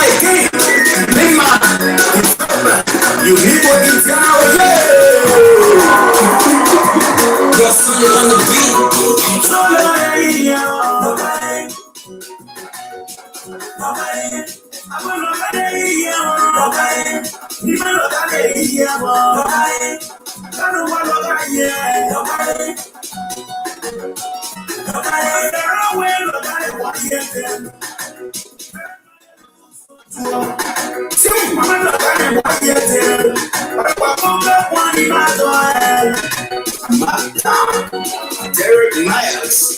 again. You need what you got. Got something on the beat. Derek Miles.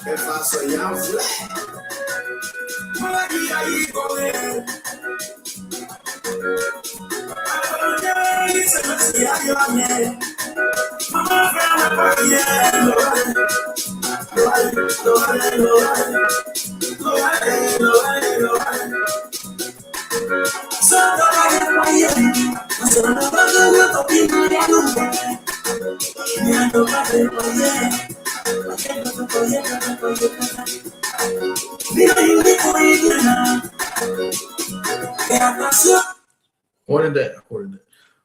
If I say y'all flat, What is that?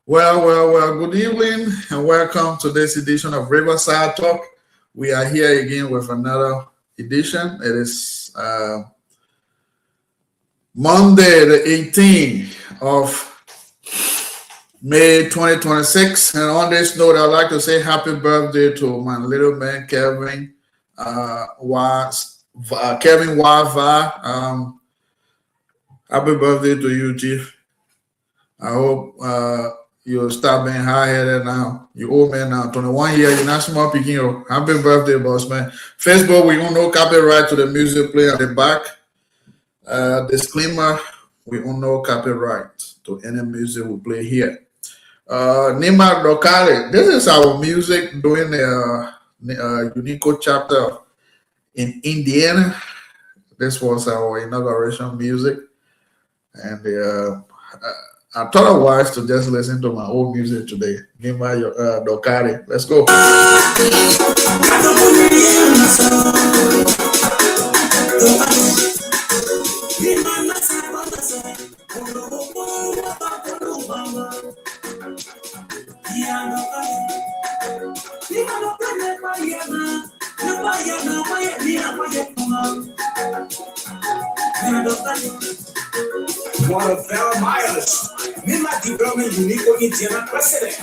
Well, good evening and welcome to this edition of RiverSide Talk. We are here again with another edition. It is Monday, the 18th of May 2026. And on this note, I'd like to say happy birthday to my little man, Kevin Wava. Happy birthday to you, Chief. I hope you'll stop being high-headed now. You old man now, 21 years, you're not small picking you. Happy birthday, boss man. Facebook, we own no copyright to the music play at the back. Disclaimer, we own no copyright to any music we play here. Nima Dokale, this is our music doing a unique chapter in Indiana. This was our inauguration music. And I thought it was to just listen to my old music today. Give my Dokari. Let's go. One of Vera Myers, Mima Development Unique Indiana President.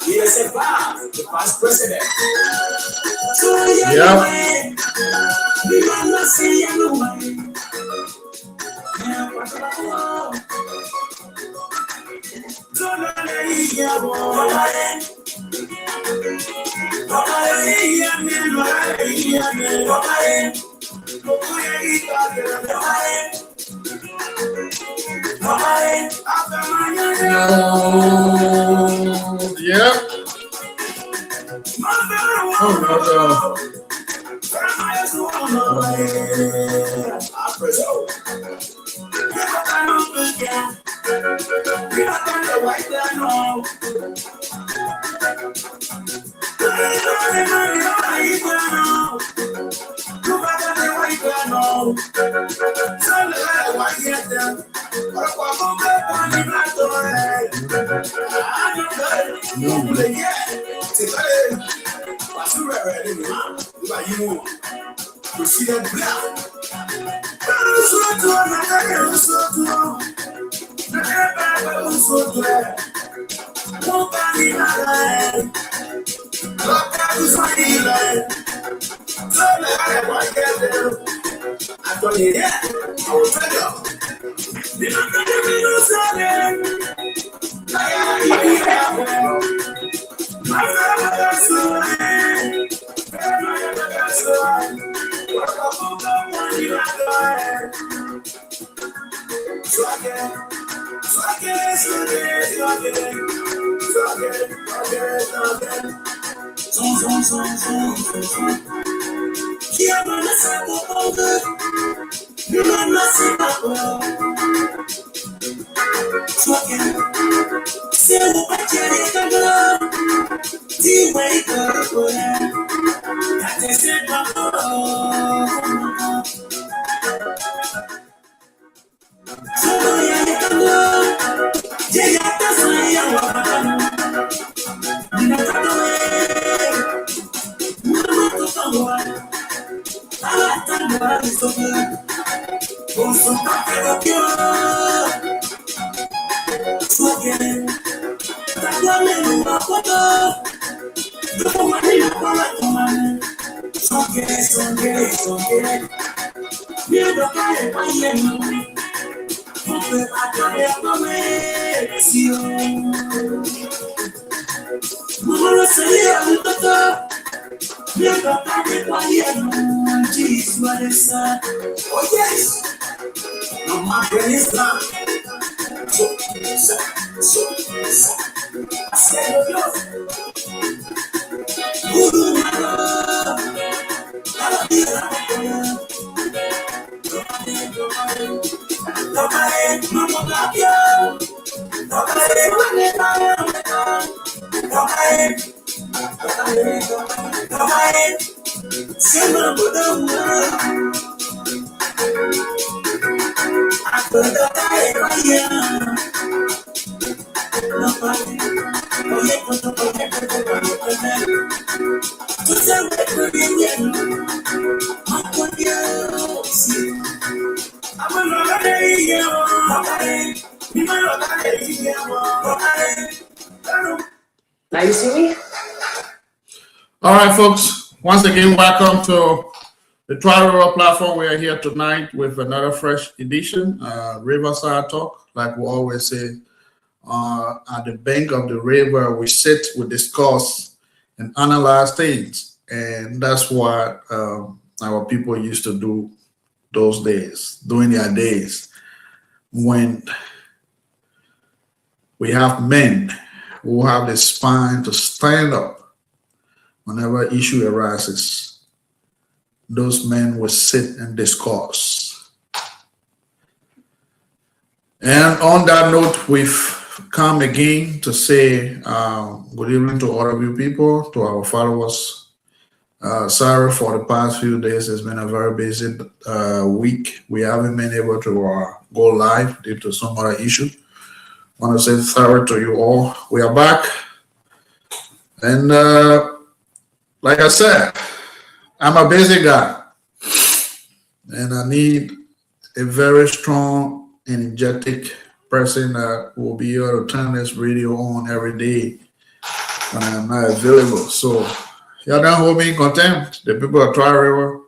Yes, the past president. Yeah. Yeah. Oh, Now you see me? All right, folks. Once again, welcome to the Twah platform. We are here tonight with another fresh edition, RiverSide Talk. Like we always say, at the bank of the river, we sit, we discuss, and analyze things. And that's what our people used to do those days, during their days, when we have men who have the spine to stand up whenever issue arises. Those men will sit and discuss. And on that note, we've come again to say good evening to all of you people, to our followers. Sorry for the past few days. It's been a very busy week. We haven't been able to go live due to some other issue. I want to say sorry to you all. We are back. And like I said, I'm a busy guy. And I need a very strong, energetic person that will be able to turn this radio on every day when I'm not available. So y'all don't hold me in contempt. The people of Twah River,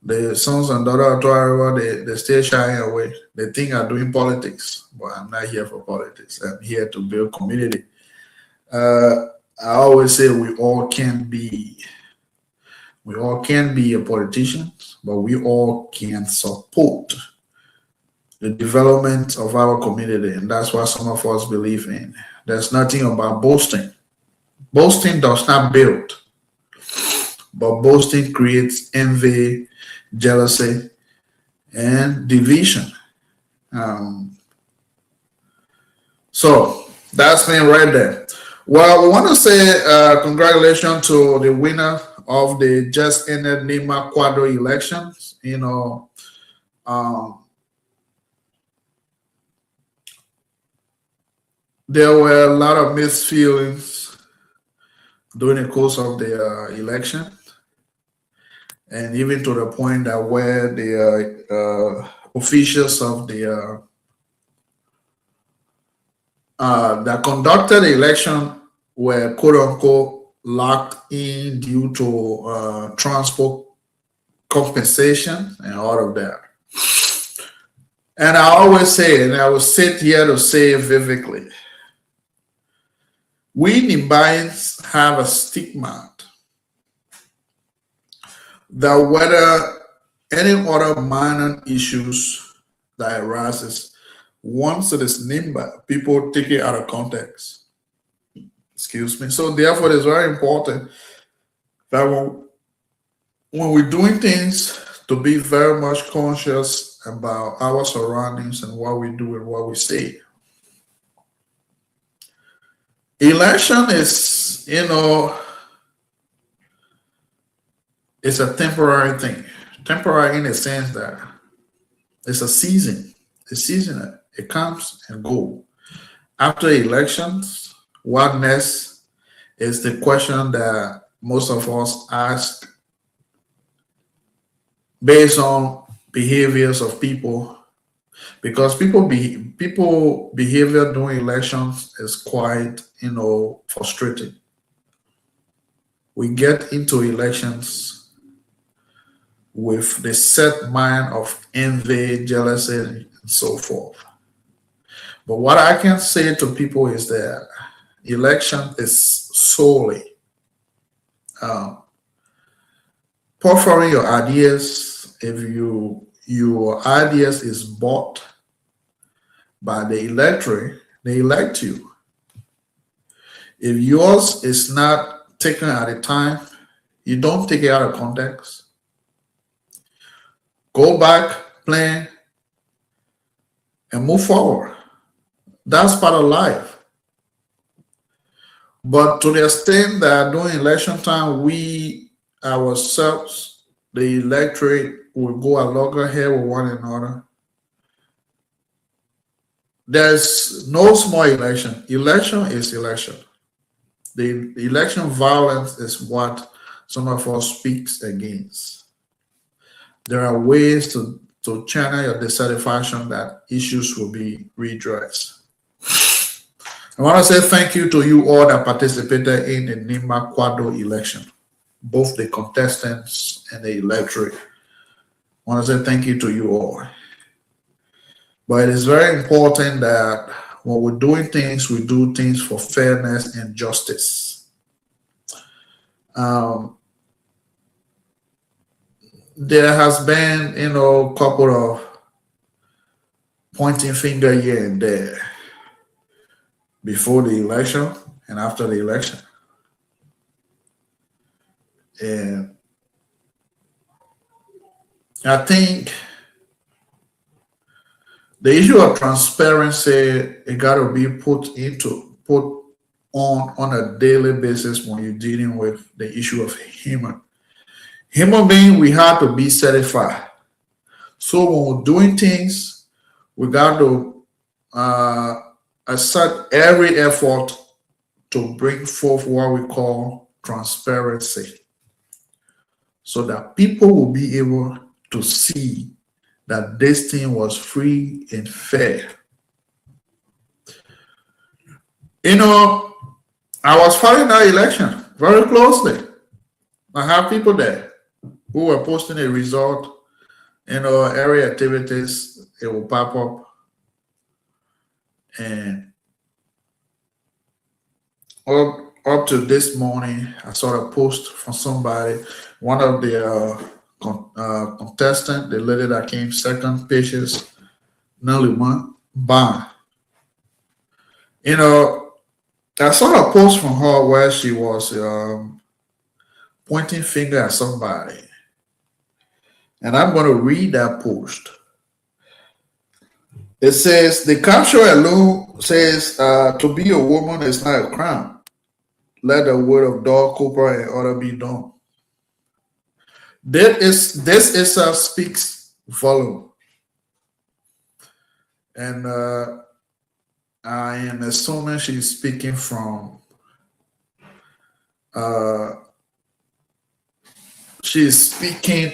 the sons and daughters of Twah River, they stay shying away. They think I'm doing politics, but I'm not here for politics. I'm here to build community. I always say we all can be a politician, but we all can support the development of our community, and that's what some of us believe in. There's nothing about boasting. Boasting does not build, but boasting creates envy, jealousy, and division. So that's me right there. Well, we want to say congratulations to the winner of the just ended Nima Quadro elections. You know, there were a lot of mixed feelings during the course of the election, and even to the point that where the officials of the that conducted the election were quote unquote locked in due to transport compensation and all of that. And I always say, and I will sit here to say vividly, we Nimbayans have a stigma that whether any other minor issues that arises, once it is named, people take it out of context. Excuse me. So therefore, it's very important that when we're doing things, to be very much conscious about our surroundings and what we do and what we say. Election is, it's a temporary thing. Temporary in the sense that it's a season. It's seasonal. It comes and goes. After elections, what next is the question that most of us ask based on behaviors of people, because people behavior during elections is quite frustrating. We get into elections with the set mind of envy, jealousy, and so forth. But what I can say to people is that election is solely preferring your ideas. If your ideas is bought by the electorate, they elect you. If yours is not taken at a time, you don't take it out of context. Go back, plan, and move forward. That's part of life. But to the extent that during election time, we ourselves, the electorate, will go at loggerhead with one another. There's no small election. Election is election. The election violence is what some of us speaks against. There are ways to channel your dissatisfaction that issues will be redressed. I want to say thank you to you all that participated in the Nima Kwado election, both the contestants and the electorate. I want to say thank you to you all. But it is very important that when we're doing things, we do things for fairness and justice. There has been, a couple of pointing finger here and there before the election and after the election. And I think the issue of transparency, it got to be put on a daily basis when you're dealing with the issue of human being. We have to be certified. So when we're doing things, we got to assert every effort to bring forth what we call transparency, so that people will be able to see that this thing was free and fair. I was following that election very closely. I have people there who were posting a result, area activities, it will pop up. And up to this morning, I saw a post from somebody, one of the contestant, the lady that came second, Patience Naliman Ban. I saw a post from her where she was pointing finger at somebody. And I'm going to read that post. It says, the caption alone says, to be a woman is not a crime. Let the word of dog, cooper, and order be done. This speaks volume. And I am assuming she's speaking from she's speaking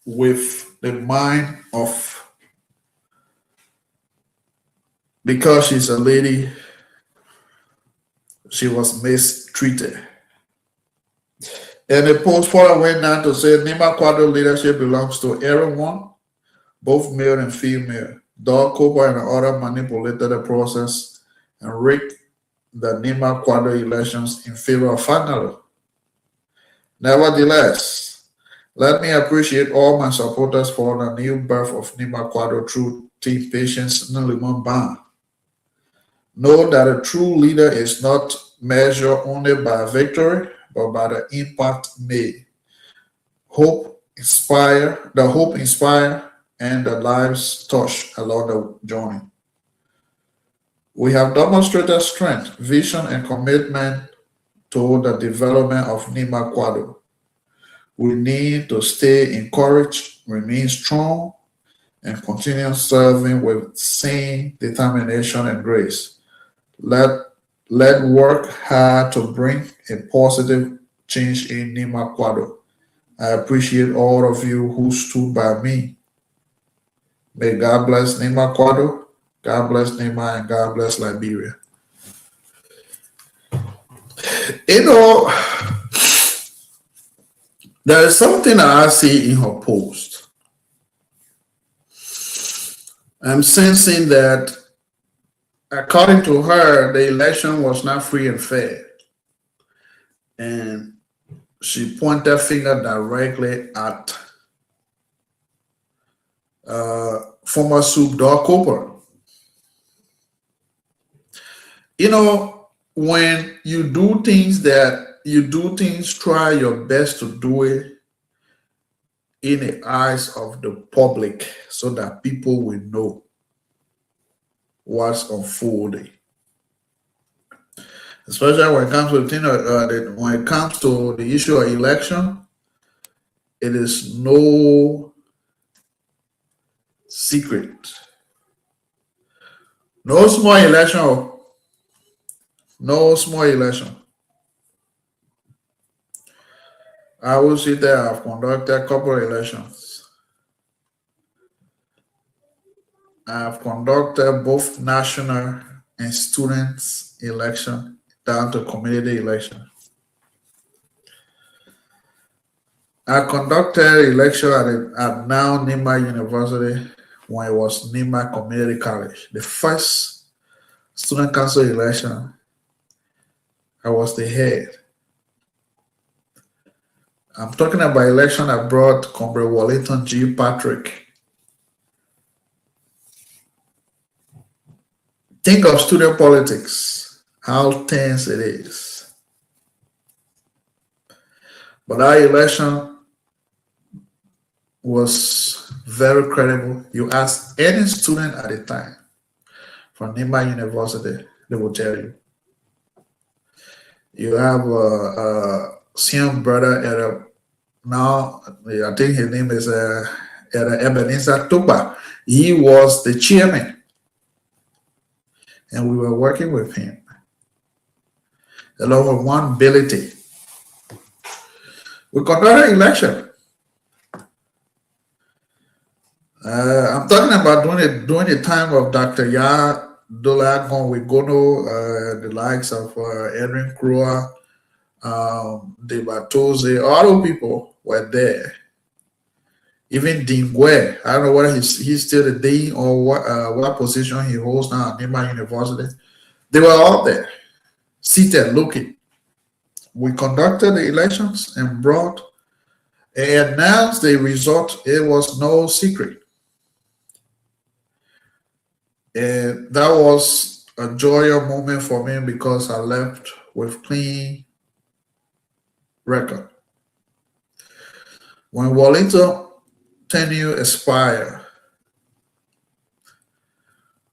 with the mind of, because she's a lady, she was mistreated. And the post further went on to say, Nima Kwado leadership belongs to everyone, both male and female. Dog Cooper and other manipulated the process and rigged the Nima Kwado elections in favor of Fanalo. Nevertheless, Let me appreciate all my supporters for the new birth of Nima Quadro through Team Patience Niliman Ban. Know that a true leader is not measured only by victory, but by the impact made. Hope inspire, and the lives touched along the journey. We have demonstrated strength, vision, and commitment to the development of Nima Quadro. We need to stay encouraged, remain strong, and continue serving with same determination and grace. Let let work hard to bring a positive change in Nima Quadro. I appreciate all of you who stood by me. May God bless Nima Quadro, God bless Nima, and God bless Liberia. You know, there is something that I see in her post. I'm sensing that, according to her, the election was not free and fair. And she pointed finger directly at former Soup Dog Cooper. You know, when you do things, try your best to do it in the eyes of the public so that people will know what's unfolding. Especially when it comes to when it comes to the issue of election, it is no secret. No small election. No small election. I will sit there. I've conducted a couple of elections. I've conducted both national and students election down to community election. I conducted election at now Nima University when it was Nima Community College. The first student council election, I was the head. I'm talking about election I brought Comrade Wellington G. Patrick. Think of student politics, how tense it is. But our election was very credible. You ask any student at the time from Nima University, they will tell you. You have a senior brother at now, I think his name is Ebenezer Twah. He was the chairman, and we were working with him along with one ability. We conducted an election. I'm talking about during the time of Dr. Ya Dolagon Wigono, the likes of Edwin Krua, De Batoze, all those people were there. Even Dingwe, I don't know whether he's still the dean or what position he holds now at Nima University. They were all there, seated, looking. We conducted the elections and announced the result. It was no secret. And that was a joyous moment for me because I left with clean record. When Wellington tenure expired,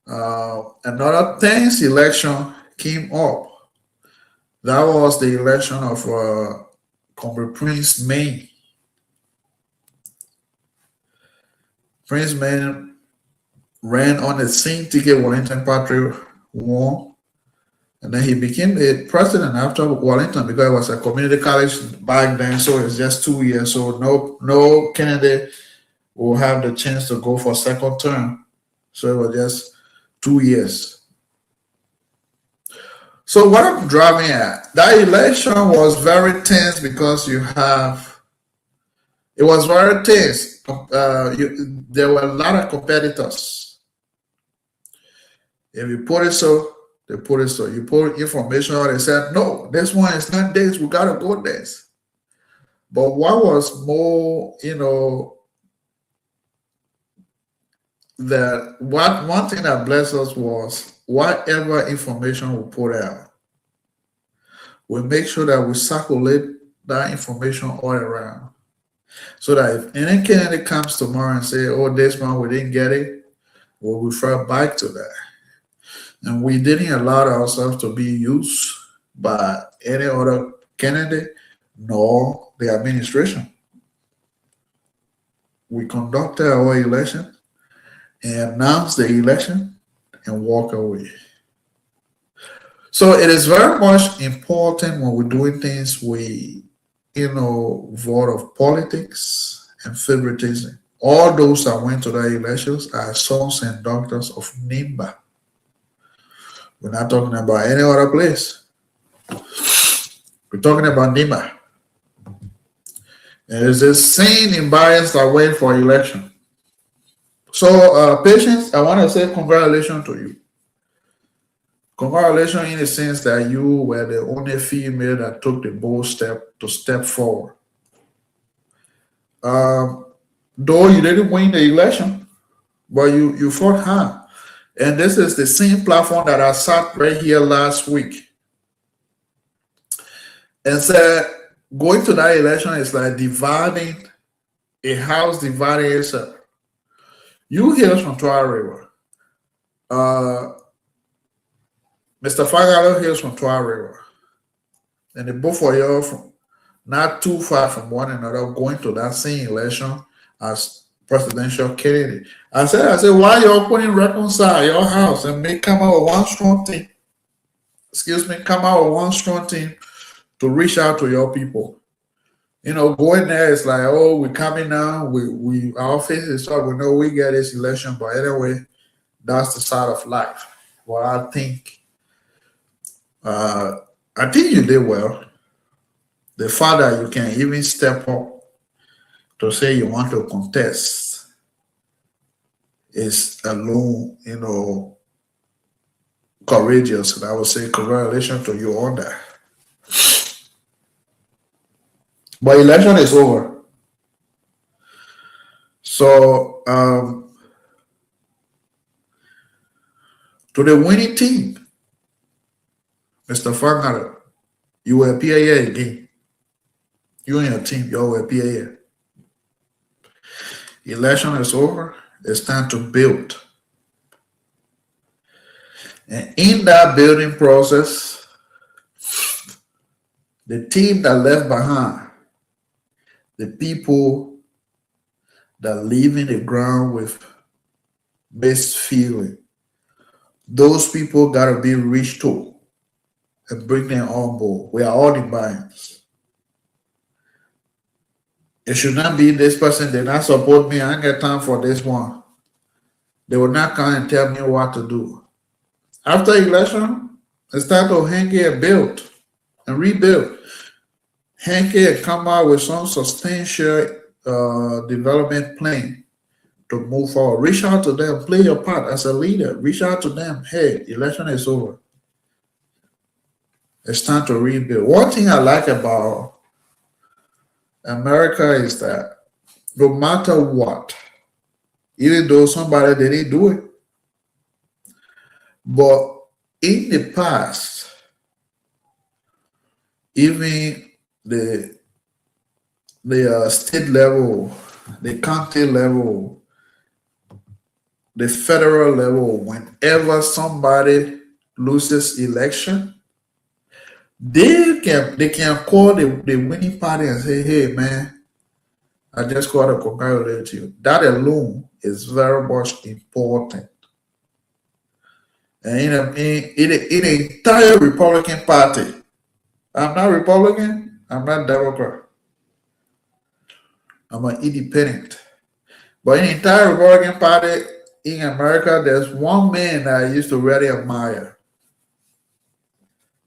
another 10th election came up. That was the election of Comrade Prince Main. Prince Main ran on the same ticket Wellington Patrick won, and then he became the president after Wellington because it was a community college back then, so it's just 2 years. So no candidate will have the chance to go for second term. So it was just 2 years. So what I'm driving at, that election was very tense because it was very tense. There were a lot of competitors. If you put it so, they put it so. You put information out, they said, no, this one is not this, we gotta go this. But what was more, that what one thing that blessed us was whatever information we put out, we make sure that we circulate that information all around. So that if any candidate comes tomorrow and say, oh, this one we didn't get it, we'll refer back to that. And we didn't allow ourselves to be used by any other candidate nor the administration. We conducted our election and announced the election and walk away. So it is very much important when we're doing things we, vote of politics and favoritism. All those that went to the elections are sons and daughters of Nimba. We're not talking about any other place. We're talking about Nimba. And it's the same imbalance that went for election. So, Patience, I want to say congratulations to you. Congratulations in the sense that you were the only female that took the bold step to step forward. Though you didn't win the election, but you fought hard. And this is the same platform that I sat right here last week and said, going to that election is like dividing a house, dividing itself. You hail from Twah River. Mr. Fagalo hails from Twah River. And the both of you are from not too far from one another going to that same election as presidential candidate. I said, why y'all couldn't reconcile your house and come out with one strong team? Come out with one strong team to reach out to your people. Going there is like, oh, we're coming now. Our faces up. We know we get this election, but anyway, that's the side of life. Well, I think you did well. The fact that you can even step up to say you want to contest is alone, courageous. And I would say congratulations to you on that. But election is over. So to the winning team, Mr. Fagalo, you will appear here again. You and your team, you will appear here. Election is over. It's time to build. And in that building process, the team that left behind, the people that live in the ground with mixed feeling, those people got to be reached to and bring them on board. We are all the minds. It should not be this person did not support me. I ain't got time for this one. They will not come and tell me what to do. After election, it's time to Henke and build and rebuild. Henke and come out with some substantial development plan to move forward. Reach out to them. Play your part as a leader. Reach out to them. Hey, election is over. It's time to rebuild. One thing I like about America is that no matter what, even though somebody didn't do it, but in the past, even the state level, the county level, the federal level, whenever somebody loses election, they can call the winning party and say, hey man, I just got to congratulate you. That alone is very much important. And in the entire Republican Party, I'm not Republican, I'm not Democrat. I'm an independent. But in the entire Republican Party in America, there's one man that I used to really admire.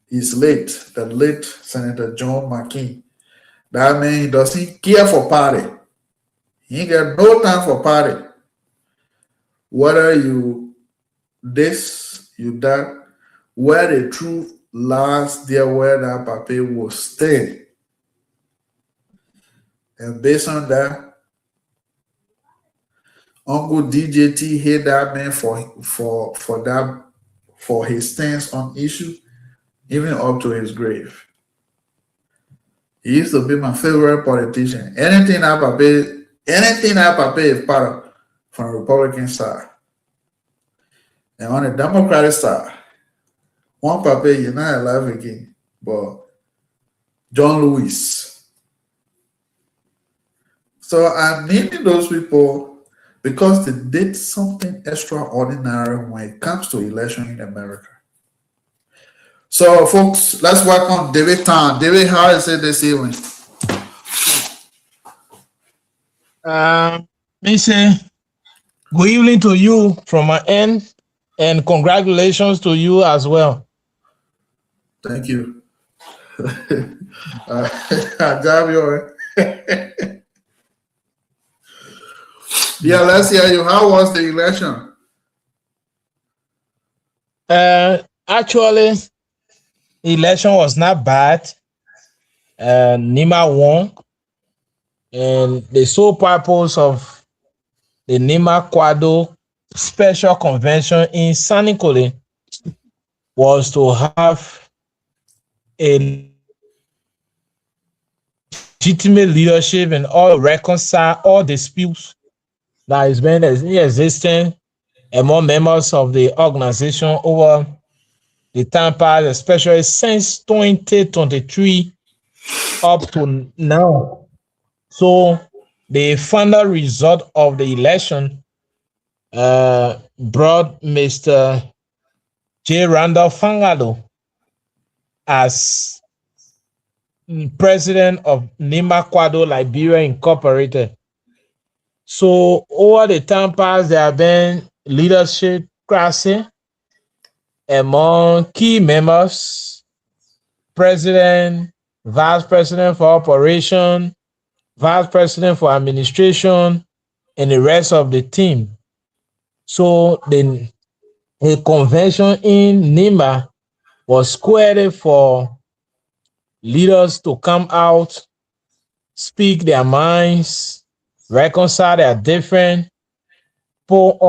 He's the late Senator John McCain. That man doesn't care for party. He ain't got no time for party. Whether you this, you that, where the truth lies, there where that paper will stay. And based on that, Uncle DJT hate that man for that for his stance on issue, even up to his grave. He used to be my favorite politician. Anything I is part of from the Republican side. And on the Democratic side, one Papa is not alive again, but John Lewis. So I'm naming those people because they did something extraordinary when it comes to election in America. So, folks, let's welcome David Tan. David, how is it this evening? Me say good evening to you from my end, and congratulations to you as well. Thank you. Javio. Yeah, let's hear you. How was the election? Actually, the election was not bad. Nima won, and the sole purpose of the Nima Kwado special convention in Sanikole was to have a legitimate leadership and all reconcile all disputes that has been existing among members of the organization over the time past, especially since 2023 up to now. So the final result of the election brought Mr. J. Randall Fangado as president of Nima Kwado Liberia Incorporated. So over the time past, there have been leadership crisis among key members, president, vice president for operation, vice president for administration, and the rest of the team. So the convention in Nima was squared for leaders to come out, speak their minds, reconcile their different, put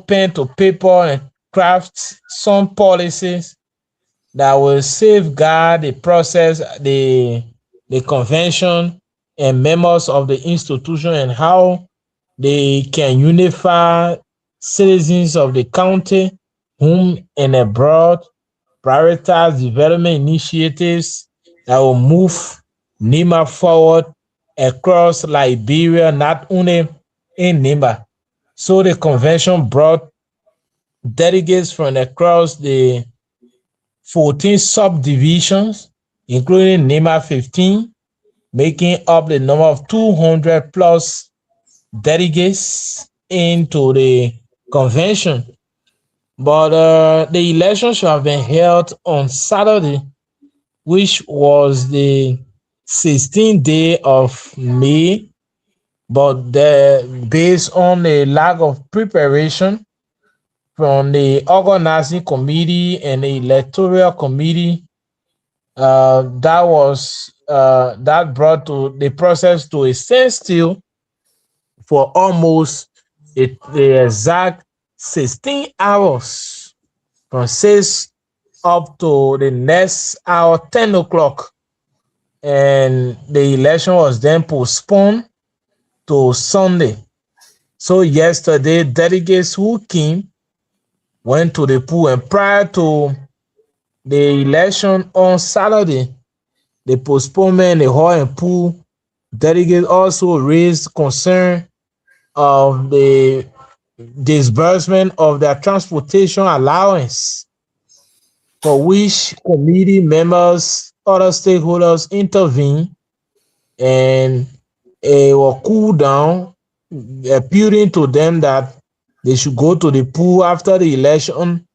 pen to paper and craft some policies that will safeguard the process, the convention and members of the institution, and how they can unify citizens of the county, home and abroad, prioritize development initiatives that will move Nima forward across Liberia, not only in Nima. So the convention brought delegates from across the 14 subdivisions, including Nima 15, making up the number of 200 plus delegates into the convention. But the election should have been held on Saturday, which was the 16th day of May, but based on the lack of preparation from the organizing committee and the electoral committee, that brought to the process to a standstill for almost the exact 16 hours, from 6 up to the next hour, 10 o'clock. And the election was then postponed to Sunday. So yesterday, delegates who came went to the pool, and prior to the election on Saturday, the postponement, the hall and pool, delegates also raised concern of the disbursement of their transportation allowance, for which committee members, other stakeholders intervened and were cooled down, appealing to them that they should go to the pool after the election.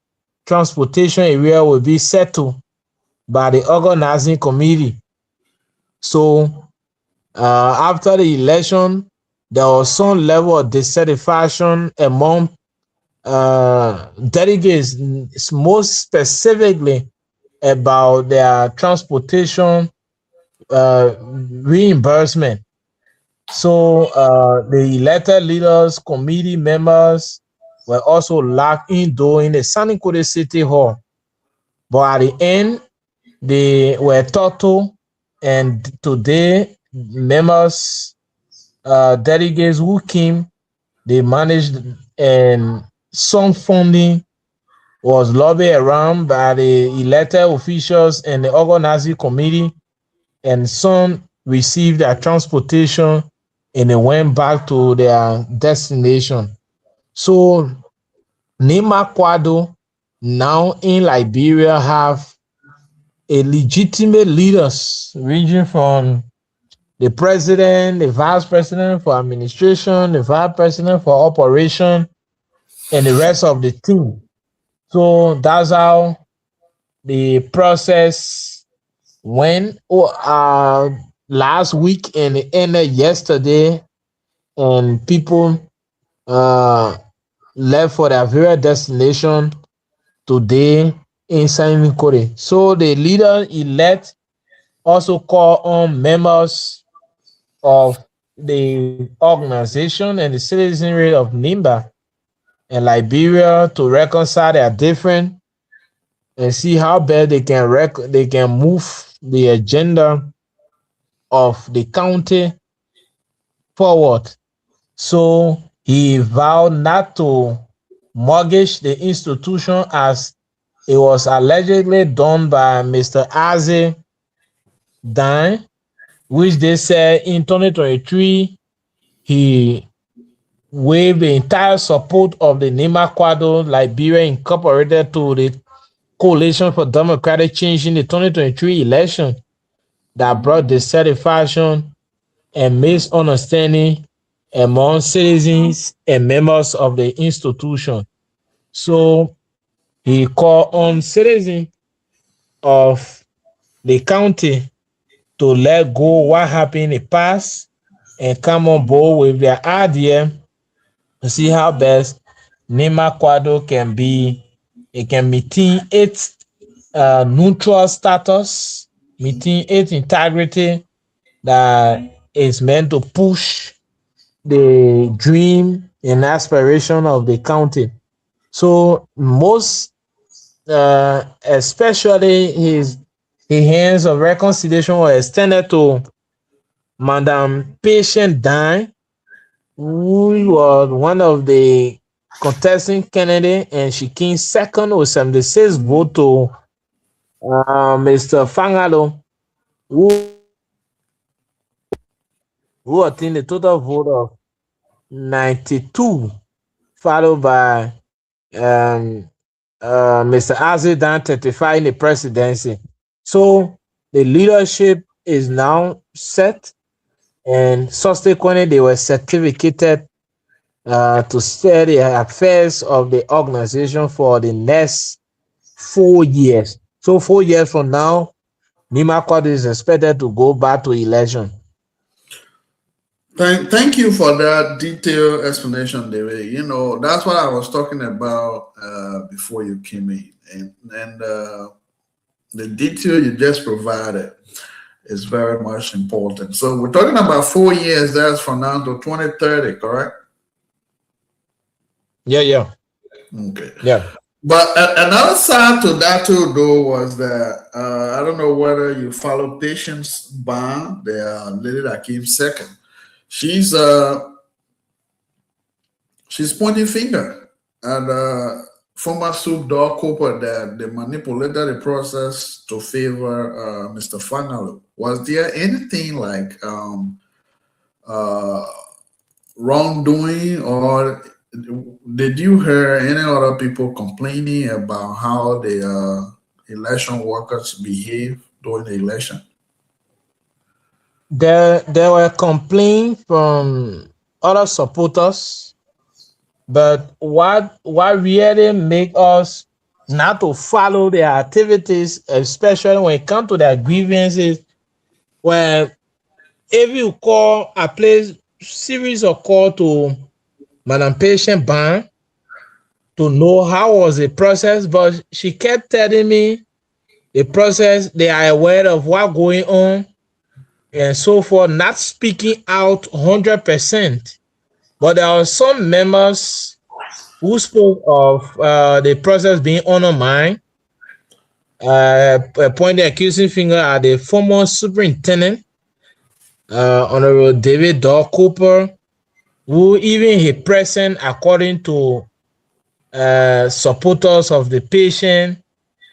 Transportation area will be settled by the organizing committee. So after the election, there was some level of dissatisfaction among delegates, most specifically about their transportation reimbursement. So the elected leaders, committee members were also locked indoor in the Sanikore City Hall. But at the end, they were total, and today members, delegates who came, they managed, and some funding was lobbied around by the elected officials and the organizing committee, and some received their transportation and they went back to their destination. So Nima Kwado now in Liberia have a legitimate leaders ranging from the president, the vice president for administration, the vice president for operation, and the rest of the team. So that's how the process went. Last week and it ended yesterday, and people uh, left for their various destination today in Simon Kore. So the leader elect also call on members of the organization and the citizenry of Nimba and Liberia to reconcile their difference and see how best they can move the agenda of the county forward. So he vowed not to mortgage the institution as it was allegedly done by Mr. Aze Dine, which they said in 2023 he waived the entire support of the Nima Kwado Liberia Incorporated to the Coalition for Democratic Change in the 2023 election that brought dissatisfaction and misunderstanding among citizens and members of the institution. So he called on citizens of the county to let go what happened in the past and come on board with their idea to see how best Nima Kwado can be. It can maintain its neutral status, maintain its integrity that is meant to push the dream and aspiration of the county. So most, especially his hands of reconciliation were extended to Madam Patient Dine, who was one of the contesting candidate, and she came second with 76 votes to Mr. Fangalo, who attained a total vote of 92, followed by um, Mr. Azedan 35 in the presidency. So the leadership is now set, and subsequently they were certificated to steer the affairs of the organization for the next 4 years. So 4 years from now, Nima Kwado is expected to go back to election. Thank you for that detailed explanation, David. You know, that's what I was talking about before you came in. And the detail you just provided is very much important. So we're talking about 4 years, that's from now to 2030, correct? Yeah. Okay. Yeah. But another side to that too, though, was that I don't know whether you follow Patience Bond, the lady that came second. She's pointing finger at former Soup Dog Cooper that they manipulated the process to favor Mr. Fangalo. Was there anything like wrongdoing, or did you hear any other people complaining about how the election workers behave during the election? There were complaints from other supporters, but what really make us not to follow their activities, especially when it comes to their grievances, when if you call a place series of call to Madam Patient Ban to know how was the process, but she kept telling me the process, they are aware of what going on, and so forth, not speaking out 100%. But there are some members who spoke of the process being undermined, pointing the accusing finger at the former superintendent, Honorable David Dodd Cooper, who even he present according to supporters of the patient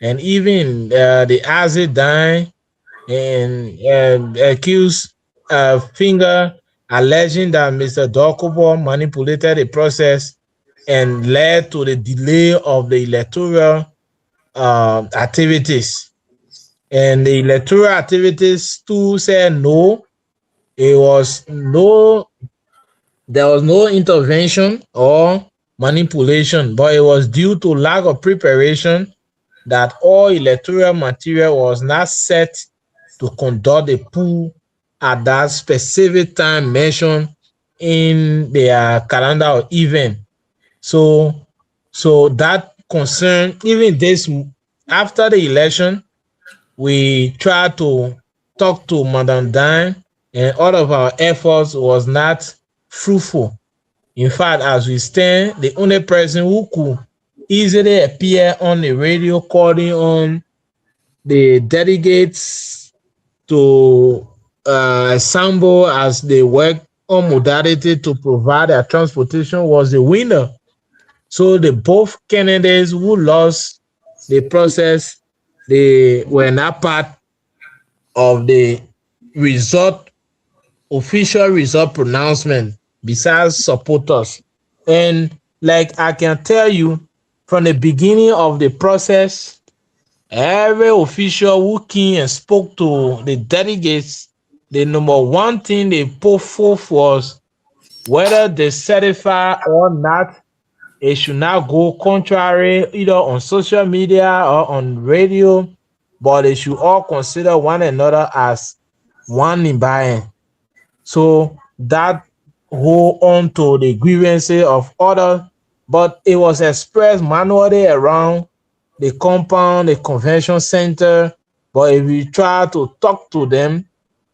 and even the acid dying, and accused finger alleging that Mr. Dodd Cooper manipulated the process and led to the delay of the electoral activities. And the electoral activities too said no, it was no, there was no intervention or manipulation, but it was due to lack of preparation that all electoral material was not set to conduct a poll at that specific time mentioned in their calendar of event. So, so that concern, even this after the election, we tried to talk to Madam Dan, and all of our efforts was not fruitful. In fact, as we stand, the only person who could easily appear on the radio calling on the delegates to assemble as they work on modality to provide their transportation was the winner. So the both candidates who lost the process, they were not part of the result, official result pronouncement, besides supporters. And like I can tell you, from the beginning of the process, every official who came and spoke to the delegates, the number one thing they put forth was whether they certify or not, it should not go contrary either on social media or on radio, but they should all consider one another as one in buying. So that hold on to the grievances of others, but it was expressed manually around the compound, the convention center. But if you try to talk to them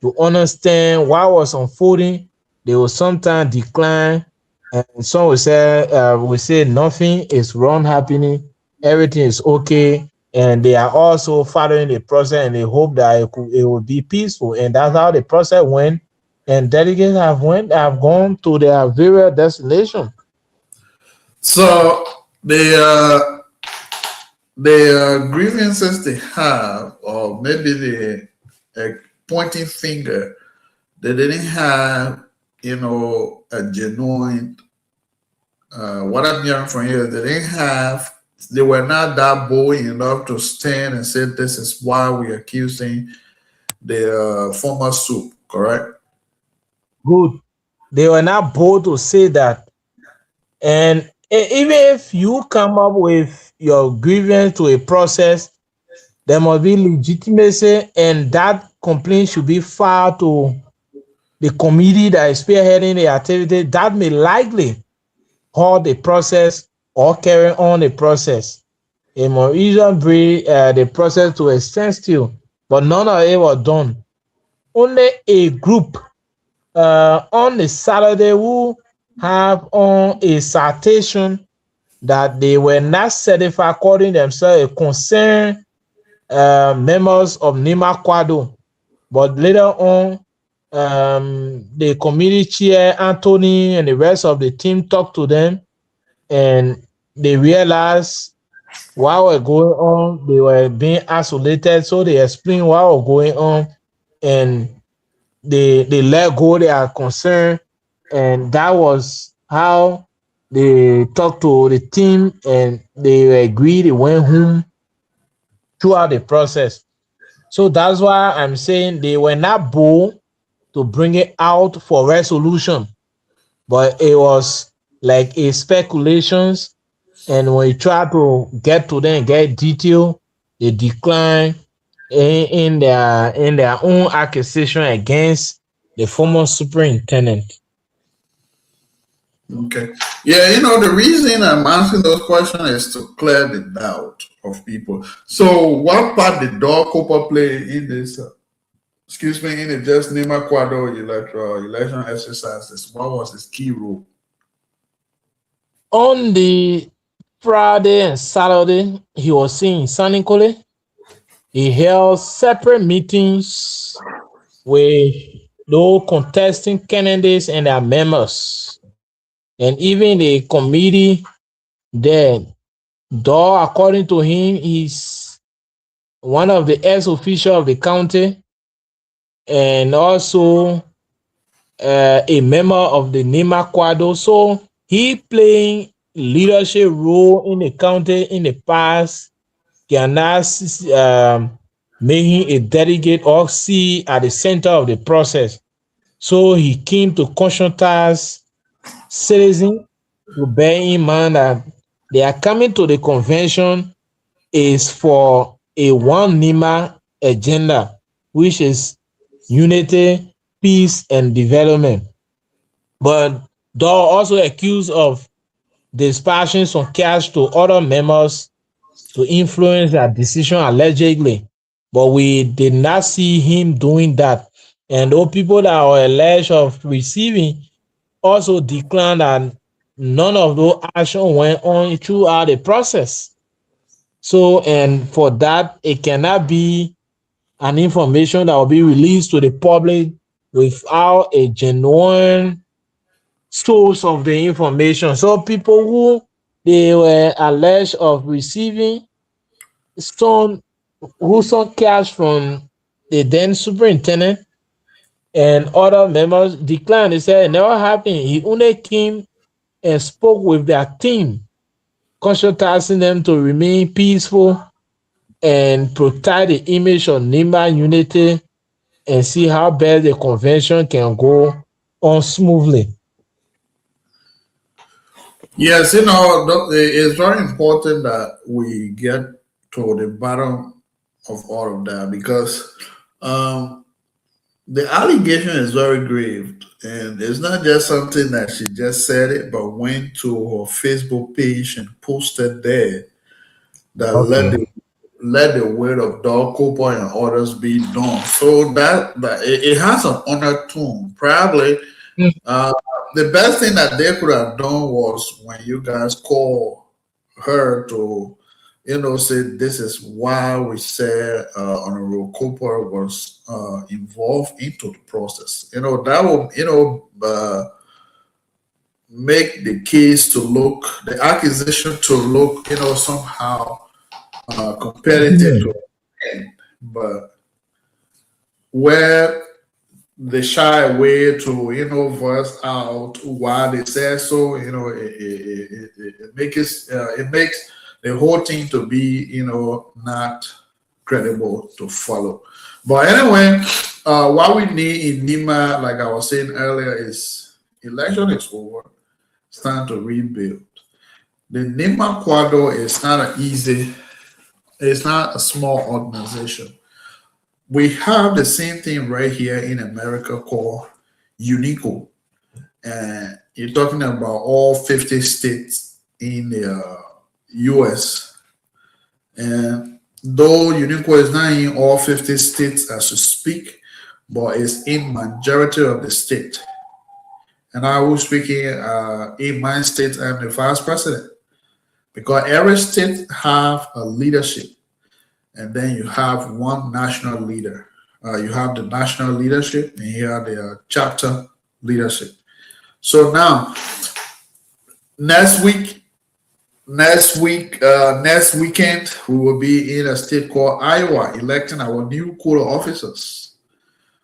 to understand what was unfolding, they will sometimes decline, and some will say nothing is wrong happening, everything is okay, and they are also following the process and they hope that it will be peaceful, and that's how the process went. And delegates have gone to their various destinations. So the grievances they have, or maybe the pointing finger, they didn't have, a genuine. What I'm hearing from you, they were not that bold enough to stand and say this is why we're accusing the former soup, correct? Good. They were not bold to say that. And even if you come up with your grievance to a process, there must be legitimacy, and that complaint should be filed to the committee that is spearheading the activity. That may likely halt the process or carry on the process. It must even bring the process to a standstill, but none of it was done. Only a group on the Saturday who have on a citation that they were not certified according themselves, concerned members of Nima Kwado. But later on, the committee chair, Anthony, and the rest of the team talked to them, and they realized what was going on. They were being isolated, so they explained what was going on, and they let go their concern, and that was how they talked to the team, and they agreed. They went home throughout the process. So that's why I'm saying they were not bold to bring it out for resolution, but it was like a speculations. And when you try to get to them, get detail, they decline in their own accusation against the former superintendent. Okay. Yeah, the reason I'm asking those questions is to clear the doubt of people. So, what part did Dodd Cooper play in this excuse me, in the just Nima Quadro election exercises, what was his key role? On the Friday and Saturday, he was in Sanikole. He held separate meetings with those contesting candidates and their members, and even the committee there. Though, according to him, is one of the ex official of the county and also a member of the Nima Quado. So he playing leadership role in the county in the past, cannot make him a delegate or see at the center of the process. So he came to conscientize citizens to bear in mind that they are coming to the convention is for a one Nima agenda, which is unity, peace, and development. But they are also accused of dispatching some cash to other members to influence their decision allegedly. But we did not see him doing that. And those people that are alleged of receiving also declined that none of those actions went on throughout the process. So, and for that, it cannot be an information that will be released to the public without a genuine source of the information. So, people who they were alleged of receiving some some cash from the then superintendent and other members declined. They said it never happened. He only came and spoke with their team, conscientizing them to remain peaceful and protect the image of Nimba unity and see how best the convention can go on smoothly. Yes, it's very important that we get to the bottom of all of that because um, the allegation is very grave. And it's not just something that she just said it, but went to her Facebook page and posted there that Okay. let the word of Dog Cooper and others be done. So that it has an honor tone. Probably Mm. uh, the best thing that they could have done was when you guys call her to, say this is why we said Honorable Cooper was involved into the process. That will, make the case to look, the accusation to look, somehow competitive to end. But where they shy away to voice out why they say so, it makes the whole thing to be not credible to follow. But anyway, what we need in Nima, like I was saying earlier, is election is over. It's time to rebuild. The Nima Quadro is not an easy, it's not a small organization. We have the same thing right here in America called UNICO. And you're talking about all 50 states in the US. And though UNICO is not in all 50 states as we speak, but it's in majority of the state. And I was speaking in my state, I'm the vice president because every state have a leadership, and then you have one national leader. You have the national leadership, and you have the chapter leadership. So now, next weekend, we will be in a state called Iowa, electing our new Corps of officers.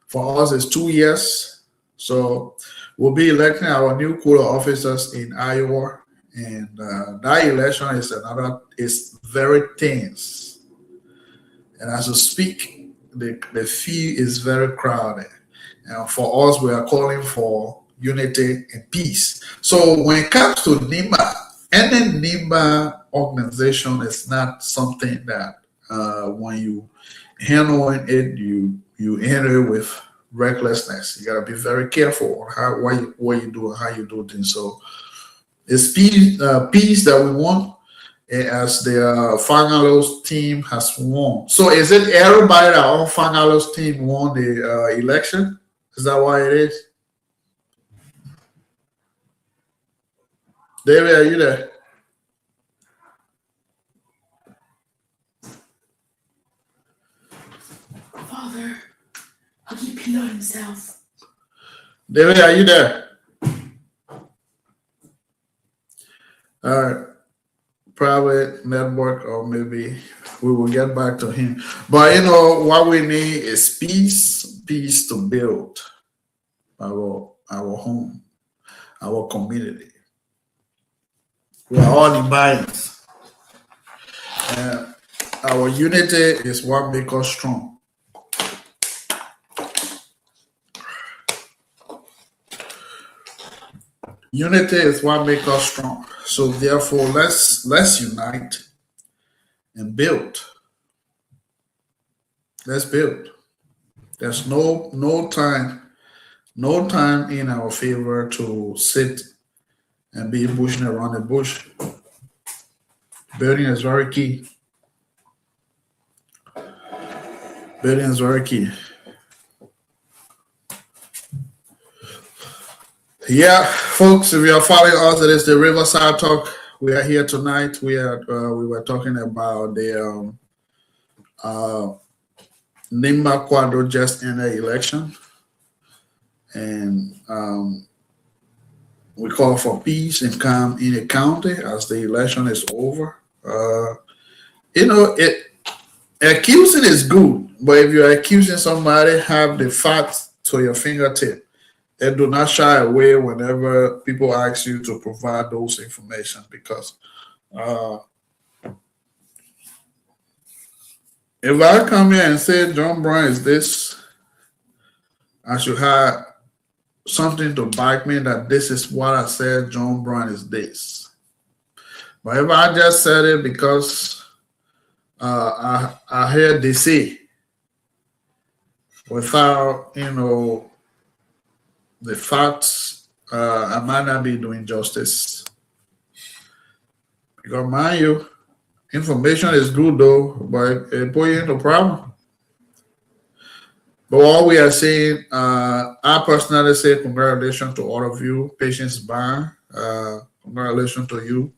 For us, it's 2 years. So we'll be electing our new Corps of officers in Iowa. And that election is very tense. And as we speak, the field is very crowded. And for us, we are calling for unity and peace. So when it comes to NIMBA, any NIMBA organization is not something that when you handle it, you handle it with recklessness. You gotta be very careful on what you do and how you do things. So it's peace that we want, as the Fangalos team has won. So is it everybody that on Fangalos team won the election? Is that why it is? David, are you there? Father, how can he pee on himself? David, are you there? All right. Probably network, or maybe we will get back to him. But you know what we need is peace to build our home, our community. We are all divided, and our unity is what makes us strong. Unity is what makes us strong. So therefore, let's unite and build. Let's build. There's no time in our favor to sit and be pushing around the bush. Building is very key. Building is very key. Yeah, folks, if you are following us, it is the RiverSide Talk. We are here tonight. We were talking about the Nimba Quadro just in the election, and we call for peace and calm in the county as the election is over. Accusing is good, but if you're accusing somebody, have the facts to your fingertip. And do not shy away whenever people ask you to provide those information, because if I come here and say John Brown is this, I should have something to back me that this is what I said, John Brown is this. But if I just said it because I heard they say, without the facts, I might not be doing justice. Because mind you, information is good though, but it put you into problem. But all we are saying, I personally say congratulations to all of you. Patience Bond, congratulations to you.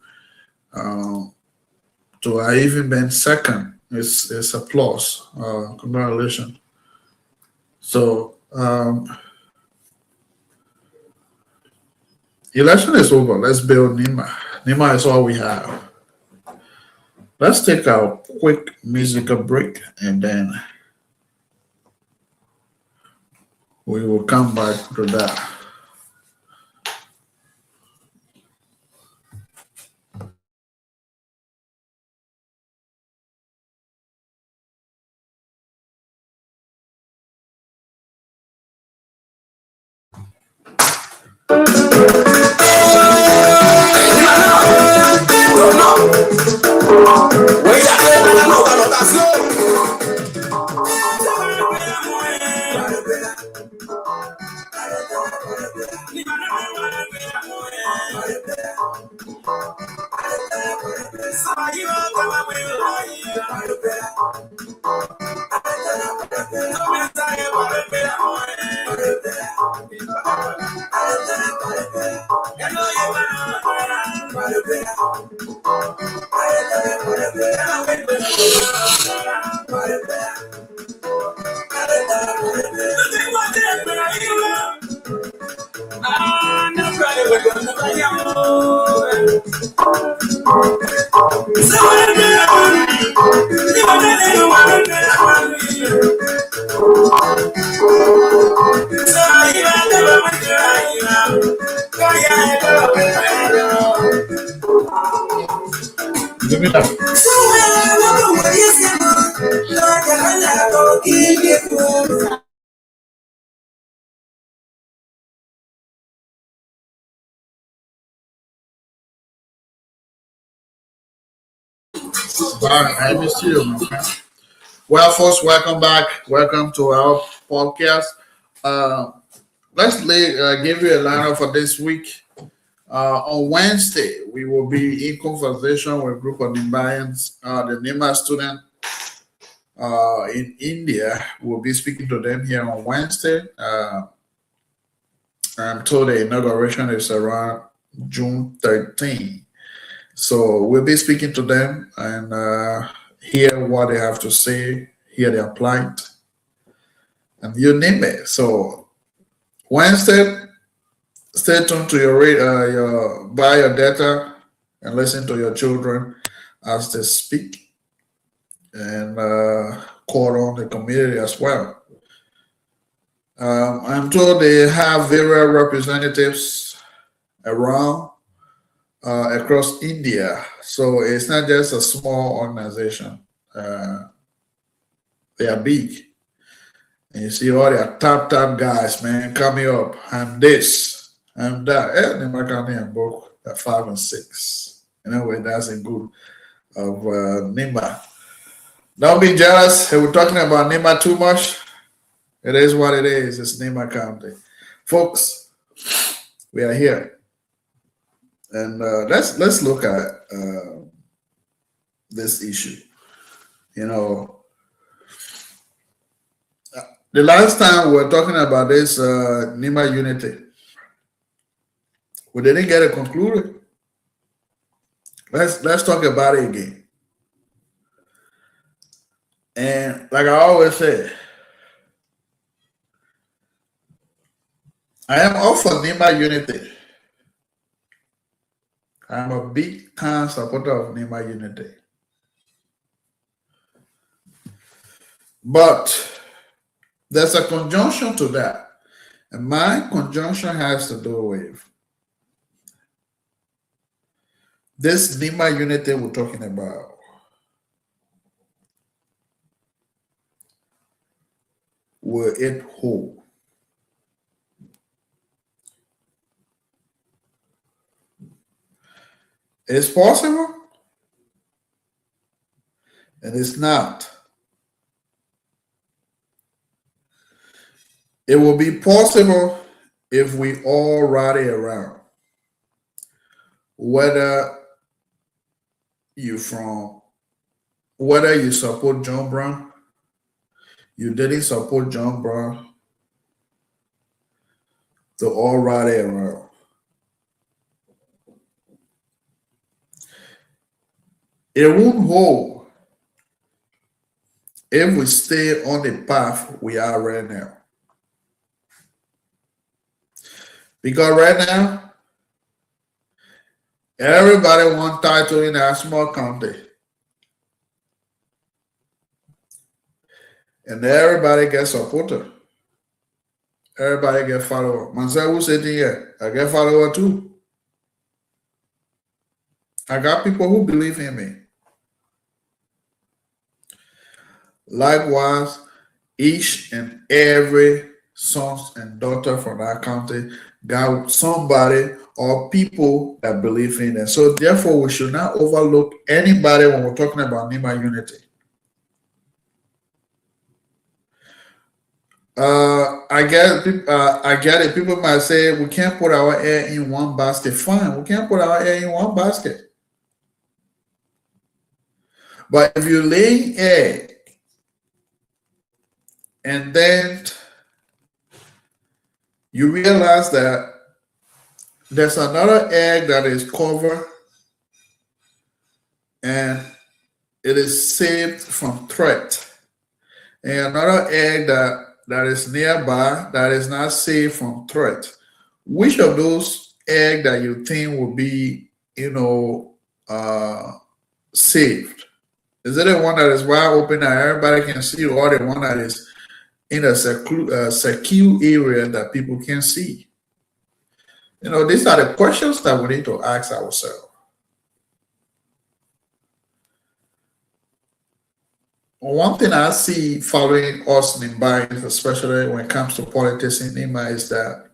To I even been second. It's applause. Congratulations. So election is over. Let's build Nima. Nima is all we have. Let's take a quick musical break and then we will come back to that. Give me that. Bye. I miss you, my friend. Well, folks, welcome back. Welcome to our podcast. Let's give you a lineup for this week. On Wednesday, we will be in conversation with a group of Nimbayans, the Nima student in India. We'll be speaking to them here on Wednesday. I'm told the inauguration is around June 13. So we'll be speaking to them and hear what they have to say, hear their plight, and you name it. So Wednesday, stay tuned to your buy your data and listen to your children as they speak and call on the community as well. I'm told they have various representatives around across India, so it's not just a small organization. They are big. And you see all their top guys, man, coming up. I'm this, I'm that. And they might come in book at 5 and 6. Anyway, that's a good of Nima. Don't be jealous. We're talking about Nima too much. It is what it is. It's Nima County. Folks, we are here. And let's look at this issue. You know, the last time we were talking about this Nima unity, we didn't get it concluded. Let's talk about it again. And like I always say, I am all for Nima unity. I'm a big time supporter of Nima unity. But there's a conjunction to that. And my conjunction has to do with this Nima unity we're talking about. Will it hold? It's possible, and it's not. It will be possible if we all rally around. Whether you support John Brown, you didn't support John Brown, to all rally around. It won't hold if we stay on the path we are right now. Because right now, everybody wants title in a small county. And everybody gets supporter. Everybody get follower. Myself who's sitting here, I get follower too. I got people who believe in me. Likewise, each and every sons and daughter from that county got somebody or people that believe in them. So therefore, we should not overlook anybody when we're talking about Nima unity. I get it. People might say we can't put our egg in one basket. Fine, we can't put our egg in one basket. But if you lay egg and then you realize that there's another egg that is covered and it is saved from threat, and another egg that is nearby that is not safe from threat. Which of those eggs that you think will be, saved? Is it the one that is wide open that everybody can see, or the one that is in a secure area that people can see? These are the questions that we need to ask ourselves. One thing I see following us in Nimbayans, especially when it comes to politics in Nima, is that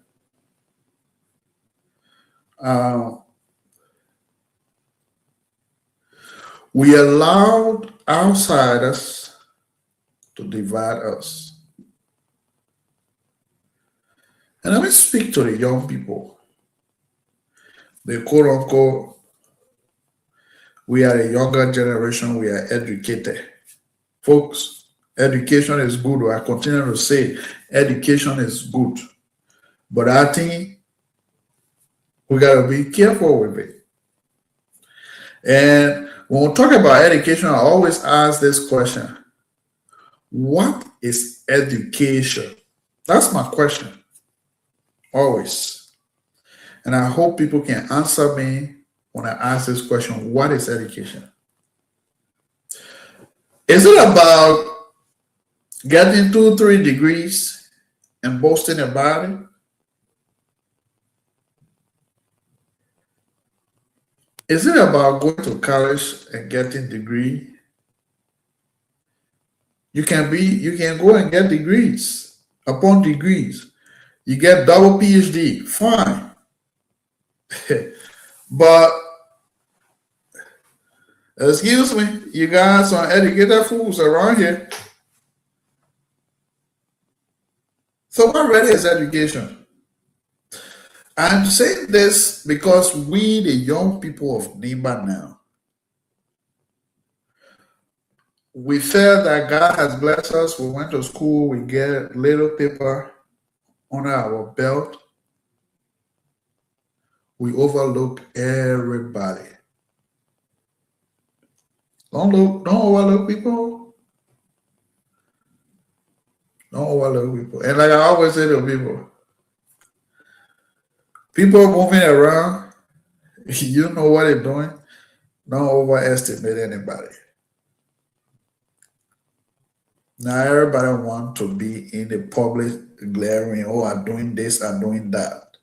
we allowed outsiders to divide us. And let me speak to the young people. the quote unquote, we are a younger generation, we are educated. Folks, education is good. I continue to say education is good. But I think we got to be careful with it. And when we talk about education, I always ask this question: what is education? That's my question, always. And I hope people can answer me when I ask this question: what is education? Is it about getting 2, 3 degrees and boasting about it? Is it about going to college and getting degree? You can go and get degrees upon degrees. You get double PhD, fine. But excuse me, you got some educated fools around here. So what really is education? I'm saying this because we, the young people of Nimba now, we felt that God has blessed us. We went to school, we get little paper under our belt. We overlook everybody. Don't overlook people. Don't overlook people. And like I always say to people moving around, you know what they're doing. Don't overestimate anybody. Now everybody want to be in the public glaring, oh, I'm doing this, I'm doing that.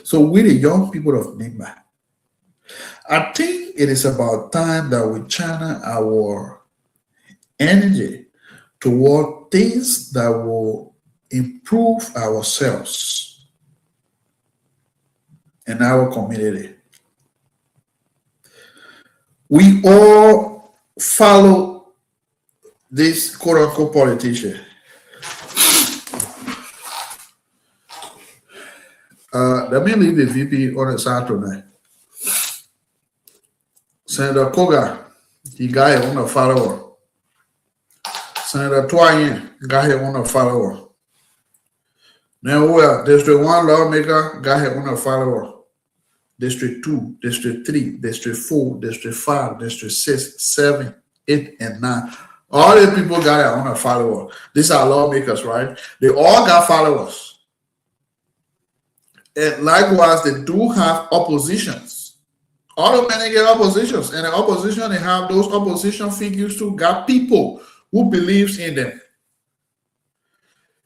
So we the young people of Nimba, I think it is about time that we channel our energy toward things that will improve ourselves and our community. We all follow this quote unquote politician. Let me leave the VP on the side tonight. Senator Koga, he got his own follower. Senator Twah got his own follower. Now we are District 1 lawmaker got his own follower. District 2, District 3, District 4, District 5, District 6, 7, 8, and 9. All the people got their own follower. These are lawmakers, right? They all got followers. And likewise, they do have oppositions. All of them get oppositions. And the opposition, they have those opposition figures too, got people who believes in them.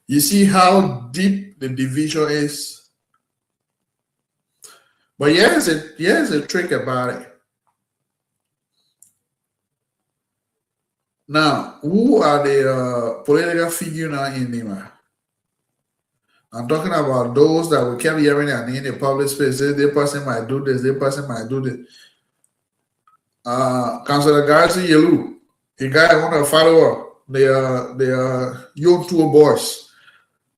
You see how deep the division is? But here's a trick about it. Now, who are the political figures now in Nima? I'm talking about those that we kept hearing and in the public space. This person might do this, this person might do this. Councillor Garci Yelu, he got a follower. They are young two boys.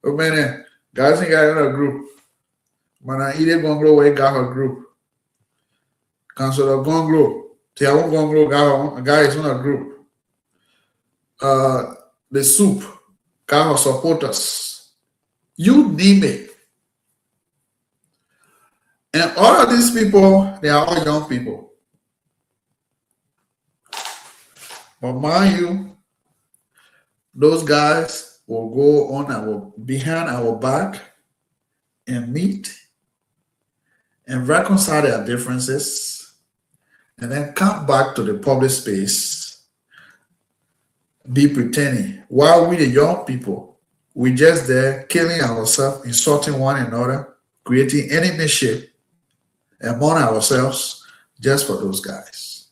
Oh man, Garci got in a group. Mana Ide Gonglo we got her group. Councillor Gonglo, Tiawan Gonglo got a guy is on a group. The soup got her supporters. You name it. And all of these people, they are all young people. But mind you, those guys will go on behind our back and meet and reconcile their differences and then come back to the public space, be pretending. While we the young people, we just there killing ourselves, insulting one another, creating enemyship among ourselves just for those guys.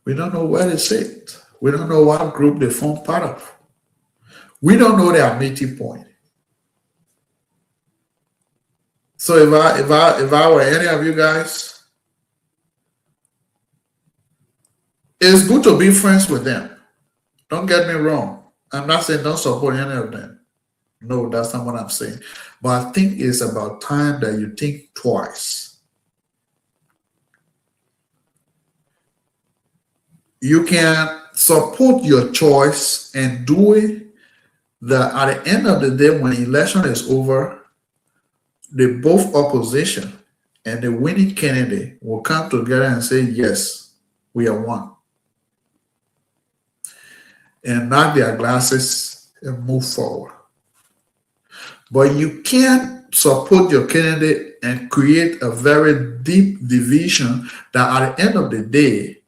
We don't know where they sit. We don't know what group they form part of. We don't know their meeting point. So if I were any of you guys, it's good to be friends with them. Don't get me wrong. I'm not saying don't support any of them. No, that's not what I'm saying. But I think it's about time that you think twice. You can support your choice and do it. That at the end of the day, when election is over, they both opposition and the winning candidate will come together and say, yes, we are one. And knock their glasses and move forward. But you can't support your candidate and create a very deep division that at the end of the day,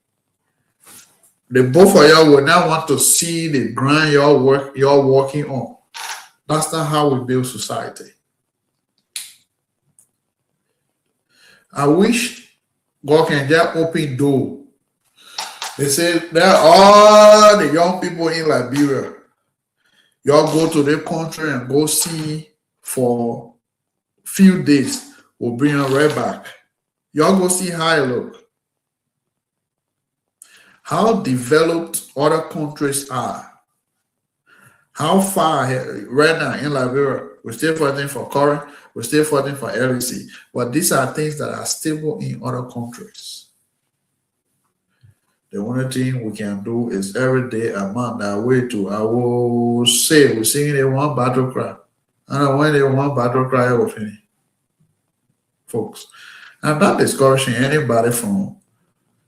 the both of y'all will not want to see the ground y'all working on. That's not how we build society. I wish God can just open door. They say that all the young people in Liberia, y'all go to their country and go see for few days. We'll bring them right back. Y'all go see how it look. How developed other countries are. How far ahead, right now in Liberia, we're still fighting for current, we're still fighting for LEC. But these are things that are stable in other countries. The only thing we can do is every day a month that way to, I will say, we're singing a one battle cry. And when they want battle cry, I will finish. Folks, I'm not discouraging anybody from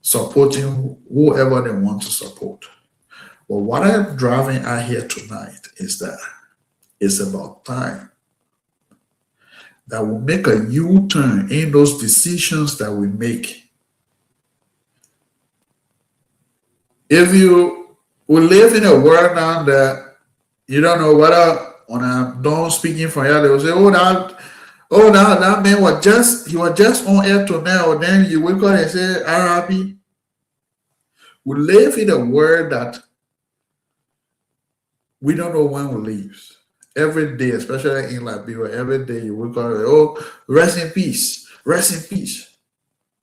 supporting whoever they want to support. But what I'm driving out here tonight is that it's about time that we make a U-turn in those decisions that we make. If you we live in a world now that you don't know whether when I'm done speaking for you, they will say, that man was just on air tonight, or then you wake up and say, RIP. We live in a world that we don't know when we leave. Every day, especially in Liberia, every day you wake up, rest in peace, rest in peace.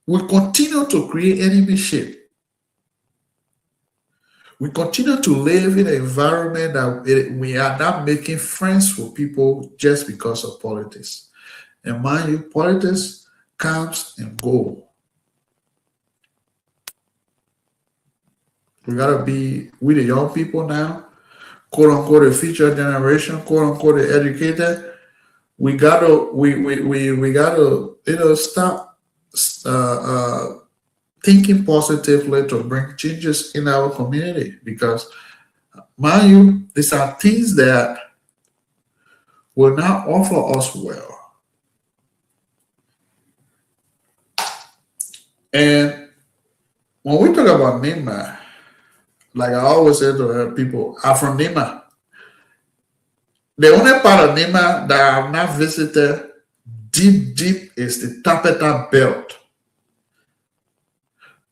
We continue to create enemyship. We continue to live in an environment that we are not making friends with people just because of politics. And mind you, politics comes and goes. We gotta be with the young people now, quote unquote, the future generation, quote unquote, the educated. We gotta stop thinking positively to bring changes in our community, because mind you, these are things that will not offer us well. And when we talk about Nima, like I always say to people, I'm from Nima. The only part of Nima that I have not visited deep is the Tapeta Belt.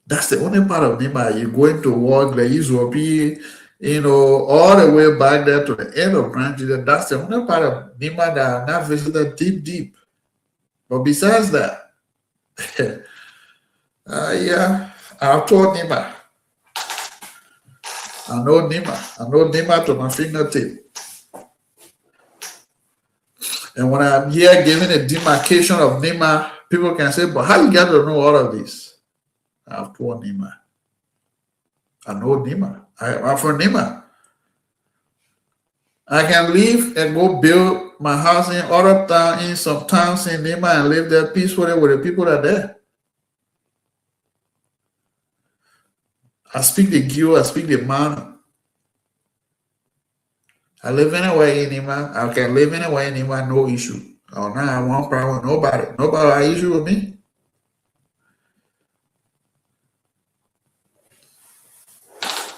That's the only part of Nima. You're going to walk the Israel, all the way back there to the end of Grand Judah. That's the only part of Nima that I have not visited deep. But besides that, I've told Nima. I know Nima to my fingertip. And when I'm here giving a demarcation of Nima, people can say, but how you get to know all of this? I've told Nima. I know Nima. I'm from Nima. I can leave and go build my house in other town, in some towns in Nima, and live there peacefully with the people that are there. I speak the Gill, I speak the man. I live anywhere in Nima. I can live anywhere in Nima, no issue. Oh, now I want problem. Nobody have issue with me.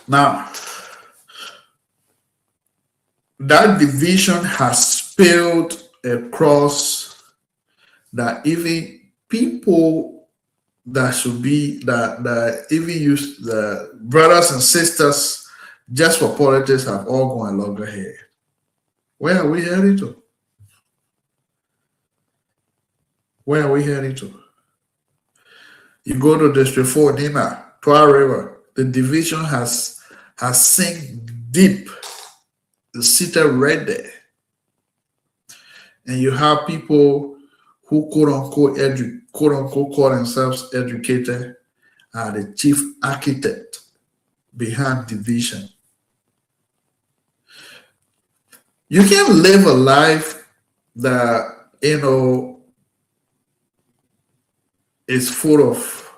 Now, that division has spilled across that even people that should be that even use the brothers and sisters just for politics have all gone loggerhead. Where are we heading to? Where are we heading to? You go to District 4, Nima, Twah River, the division has sunk deep. It's seated right there. And you have people who quote unquote call themselves educated are the chief architect behind division. You can live a life that is full of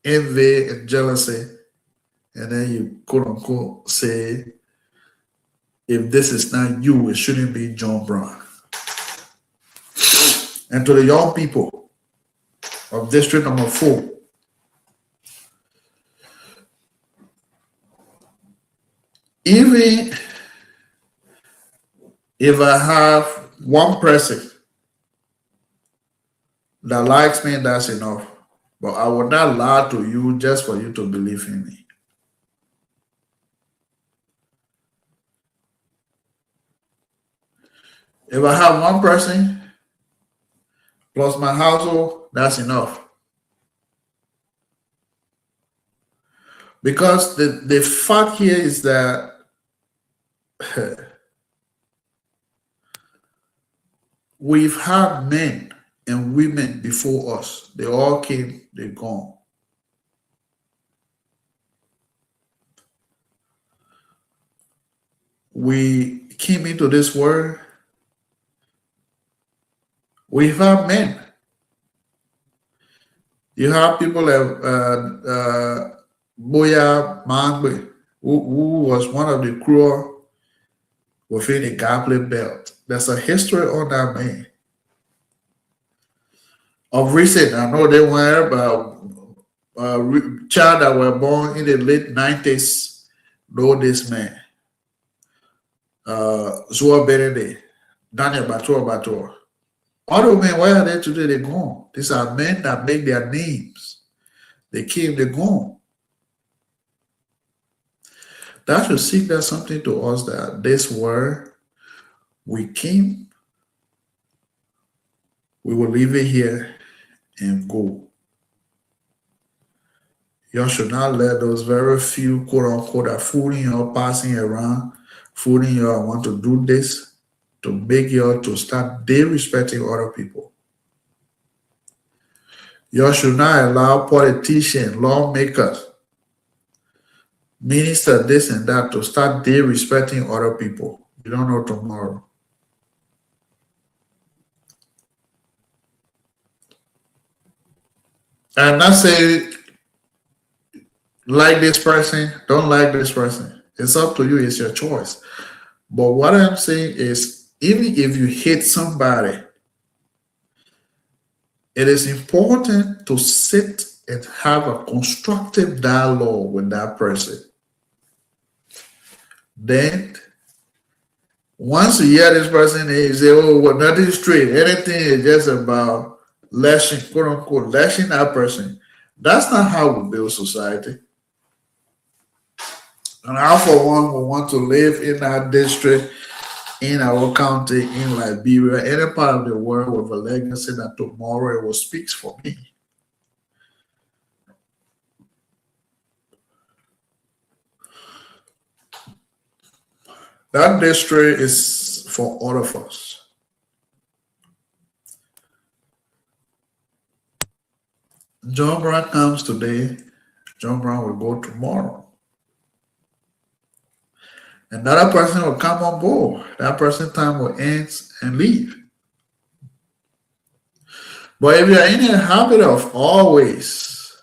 envy and jealousy, and then you quote unquote say, if this is not you, it shouldn't be John Brown. And to the young people of District Number 4, even if I have one person that likes me, that's enough. But I will not lie to you just for you to believe in me. If I have one person plus my household, that's enough. Because the fact here is that we've had men and women before us. They all came, they're gone. We came into this world. We've had men. You have people like Boya Mangbe, who was one of the crew within the Goblet Belt. There's a history on that man. Of recent, I know they were child that were born in the late 90s know this man. Zua Benede, Daniel Batua. Other men, why are they today? They're gone. These are men that make their names. They came, they're gone. That should signal something to us that this world, we came, we will leave it here and go. You should not let those very few quote unquote are fooling you, passing around, fooling you, I want to do this, to make you to start disrespecting other people. You should not allow politicians, lawmakers, minister this and that to start disrespecting other people. You don't know tomorrow. I'm not saying like this person, don't like this person. It's up to you, it's your choice. But what I'm saying is, even if you hate somebody, it is important to sit and have a constructive dialogue with that person. Then, once you hear this person, you say, oh, well, nothing straight. Anything is just about lashing, quote unquote, lashing that person. That's not how we build society. And I, for one, will want to live in our district, in our county, in Liberia, any part of the world with a legacy that tomorrow will speak for me. That district is for all of us. John Brown comes today, John Brown will go tomorrow. Another person will come on board. That person's time will end and leave. But if you're in a habit of always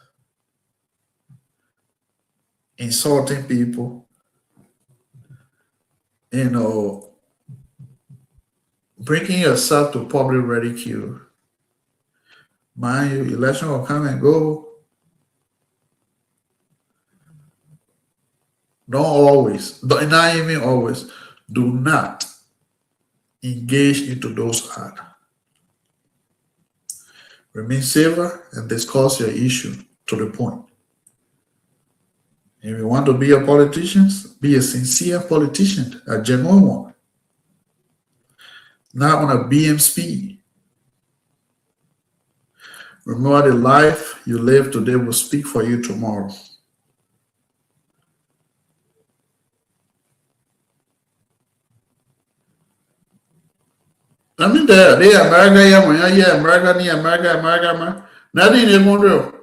insulting people, bringing yourself to public ridicule, mind you, election will come and go. Not even always, do not engage into those acts. Remain civil and discuss your issue to the point. If you want to be a politician, be a sincere politician, a genuine one. Not on a BM speed. Remember, the life you live today will speak for you tomorrow. I mean, they America, yeah, man, yeah, America, yeah, America, man. Nothing they gonna do.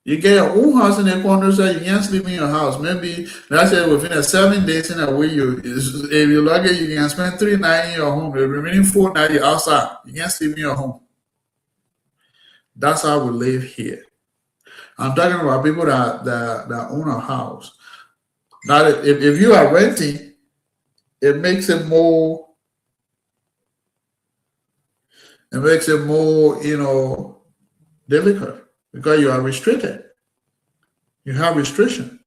You get your own house in the corner, so you can't sleep in your house. Maybe that's it. Within a 7 days in a way, if you're lucky, you can spend 3 nights in your home. The remaining 4 nights you're outside. You can't sleep in your home. That's how we live here. I'm talking about people that own a house. Now, if you are renting, it makes it more. It makes it more, difficult because you are restricted. You have restriction.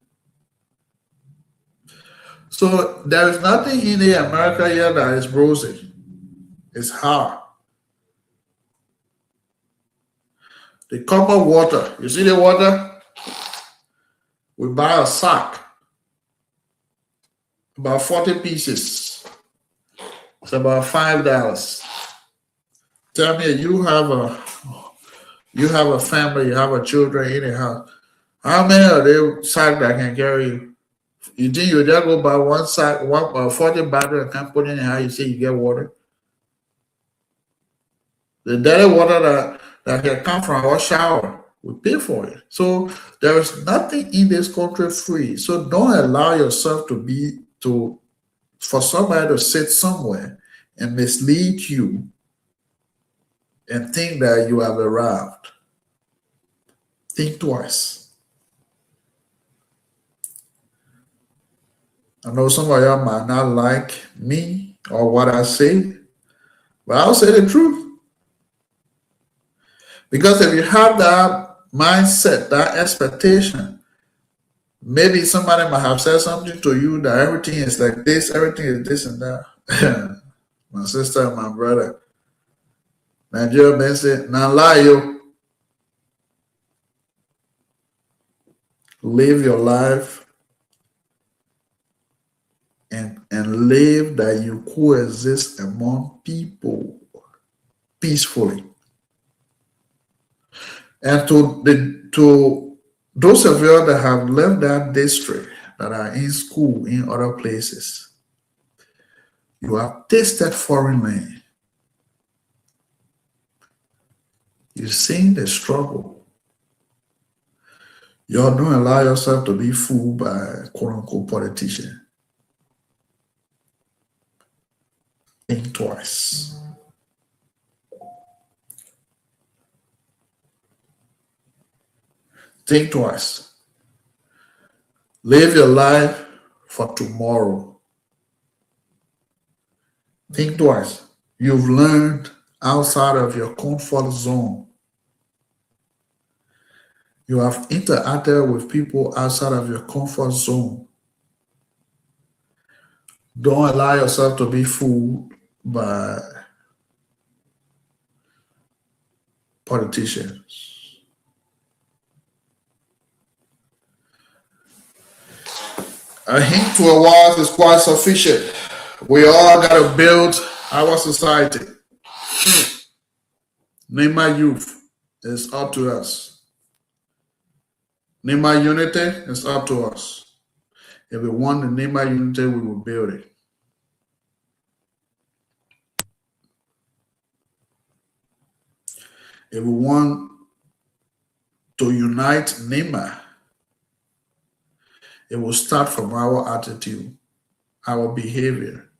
So there is nothing in the America here that is rosy. It's hard. The cup of water, you see the water? We buy a sack, about 40 pieces. It's about $5. Tell me you have a family, you have a children in the house. How many of them sack that can carry you? You think you just go buy one sack, 40 bottle and can put in the house, you say you get water? The dirty water that can come from our shower, we pay for it. So there is nothing in this country free. So don't allow yourself for somebody to sit somewhere and mislead you and think that you have arrived. Think twice. I know some of y'all might not like me or what I say, but I'll say the truth. Because if you have that mindset, that expectation, maybe somebody might have said something to you that everything is like this, everything is this and that. My sister and my brother, Nigeria man said, "Now lie you, live your life and live that you coexist among people peacefully." And to those of you that have left that district, that are in school in other places, you have tasted foreign land. You've seen the struggle. You don't allow yourself to be fooled by quote unquote politicians. Think twice. Think twice. Live your life for tomorrow. Think twice. You've learned outside of your comfort zone. You have interacted with people outside of your comfort zone. Don't allow yourself to be fooled by politicians. A hint to a wise is quite sufficient. We all got to build our society. Name my youth. It's up to us. Name my unity. It's up to us. If we want to name my unity, we will build it. If we want to unite Nema, it will start from our attitude, our behavior,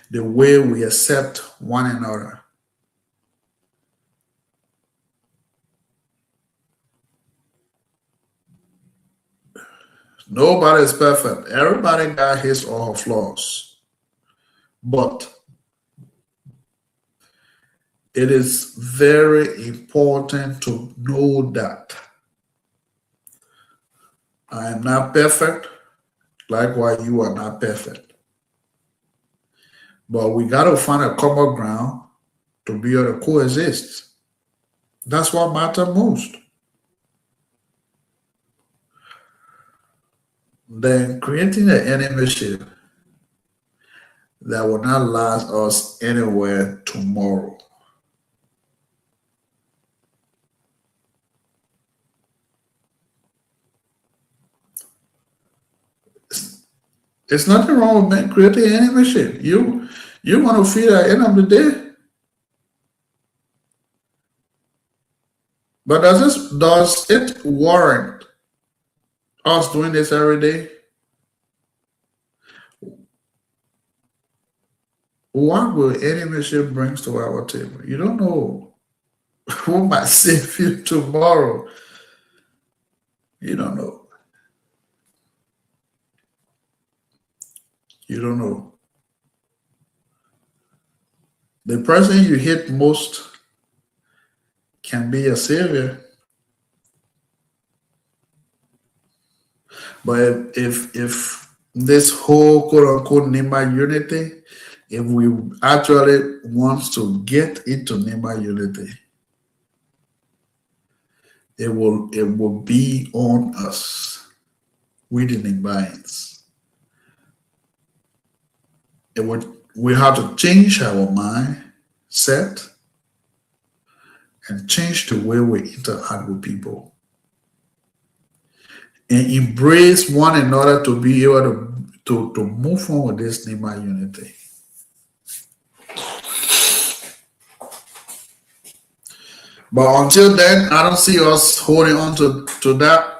the way we accept one another. Nobody is perfect. Everybody got his or her flaws. But it is very important to know that I am not perfect. Likewise, you are not perfect. But we got to find a common ground to be able to coexist. That's what matters most. Then creating an enemyship that will not last us anywhere tomorrow. It's nothing wrong with creating any machine. You want to feed at the end of the day. But does it warrant us doing this every day? What will any machine brings to our table? You don't know who might save you tomorrow. You don't know. You don't know. The person you hate most can be a savior. But if this whole quote unquote Nima unity, if we actually want to get into Nima unity, it will be on us, we the Nimbians. We have to change our mindset and change the way we interact with people and embrace one another to be able to move on with this Nima unity. But until then, I don't see us holding on to that.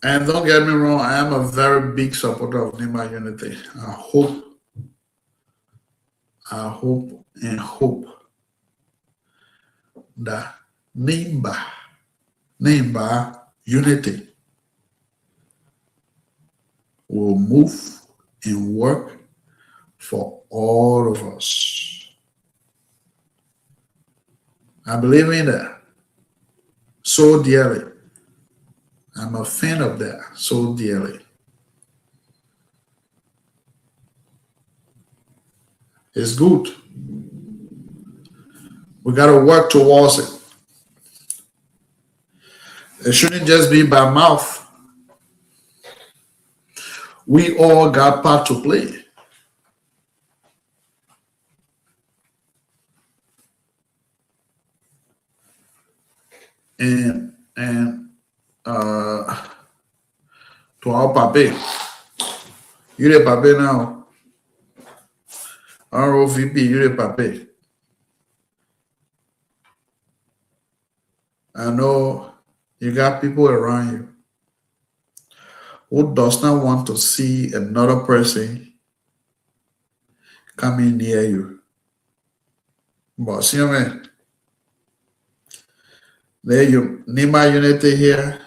And don't get me wrong, I am a very big supporter of Nima unity. I hope and hope that Nimba unity will move and work for all of us. I believe in that so dearly. I'm a fan of that so dearly. It's good. We got to work towards it. It shouldn't just be by mouth. We all got part to play. And to our pape, you the pape now. ROVP, you the pape. I know you got people around you who does not want to see another person coming near you. But see, man, there you Nima unity here.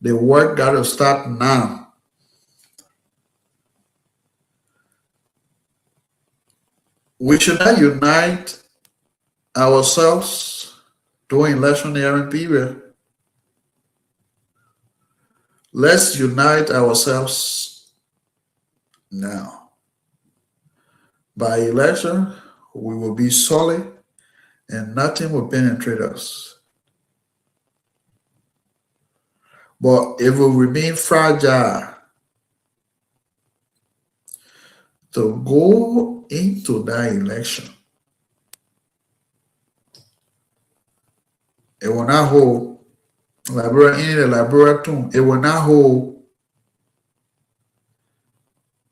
The work got to start now. We should not unite ourselves during electioneering period. Let's unite ourselves now. By election, we will be solid and nothing will penetrate us. But it will remain fragile to go into that election. It will not hold. In the laboratory, it will not hold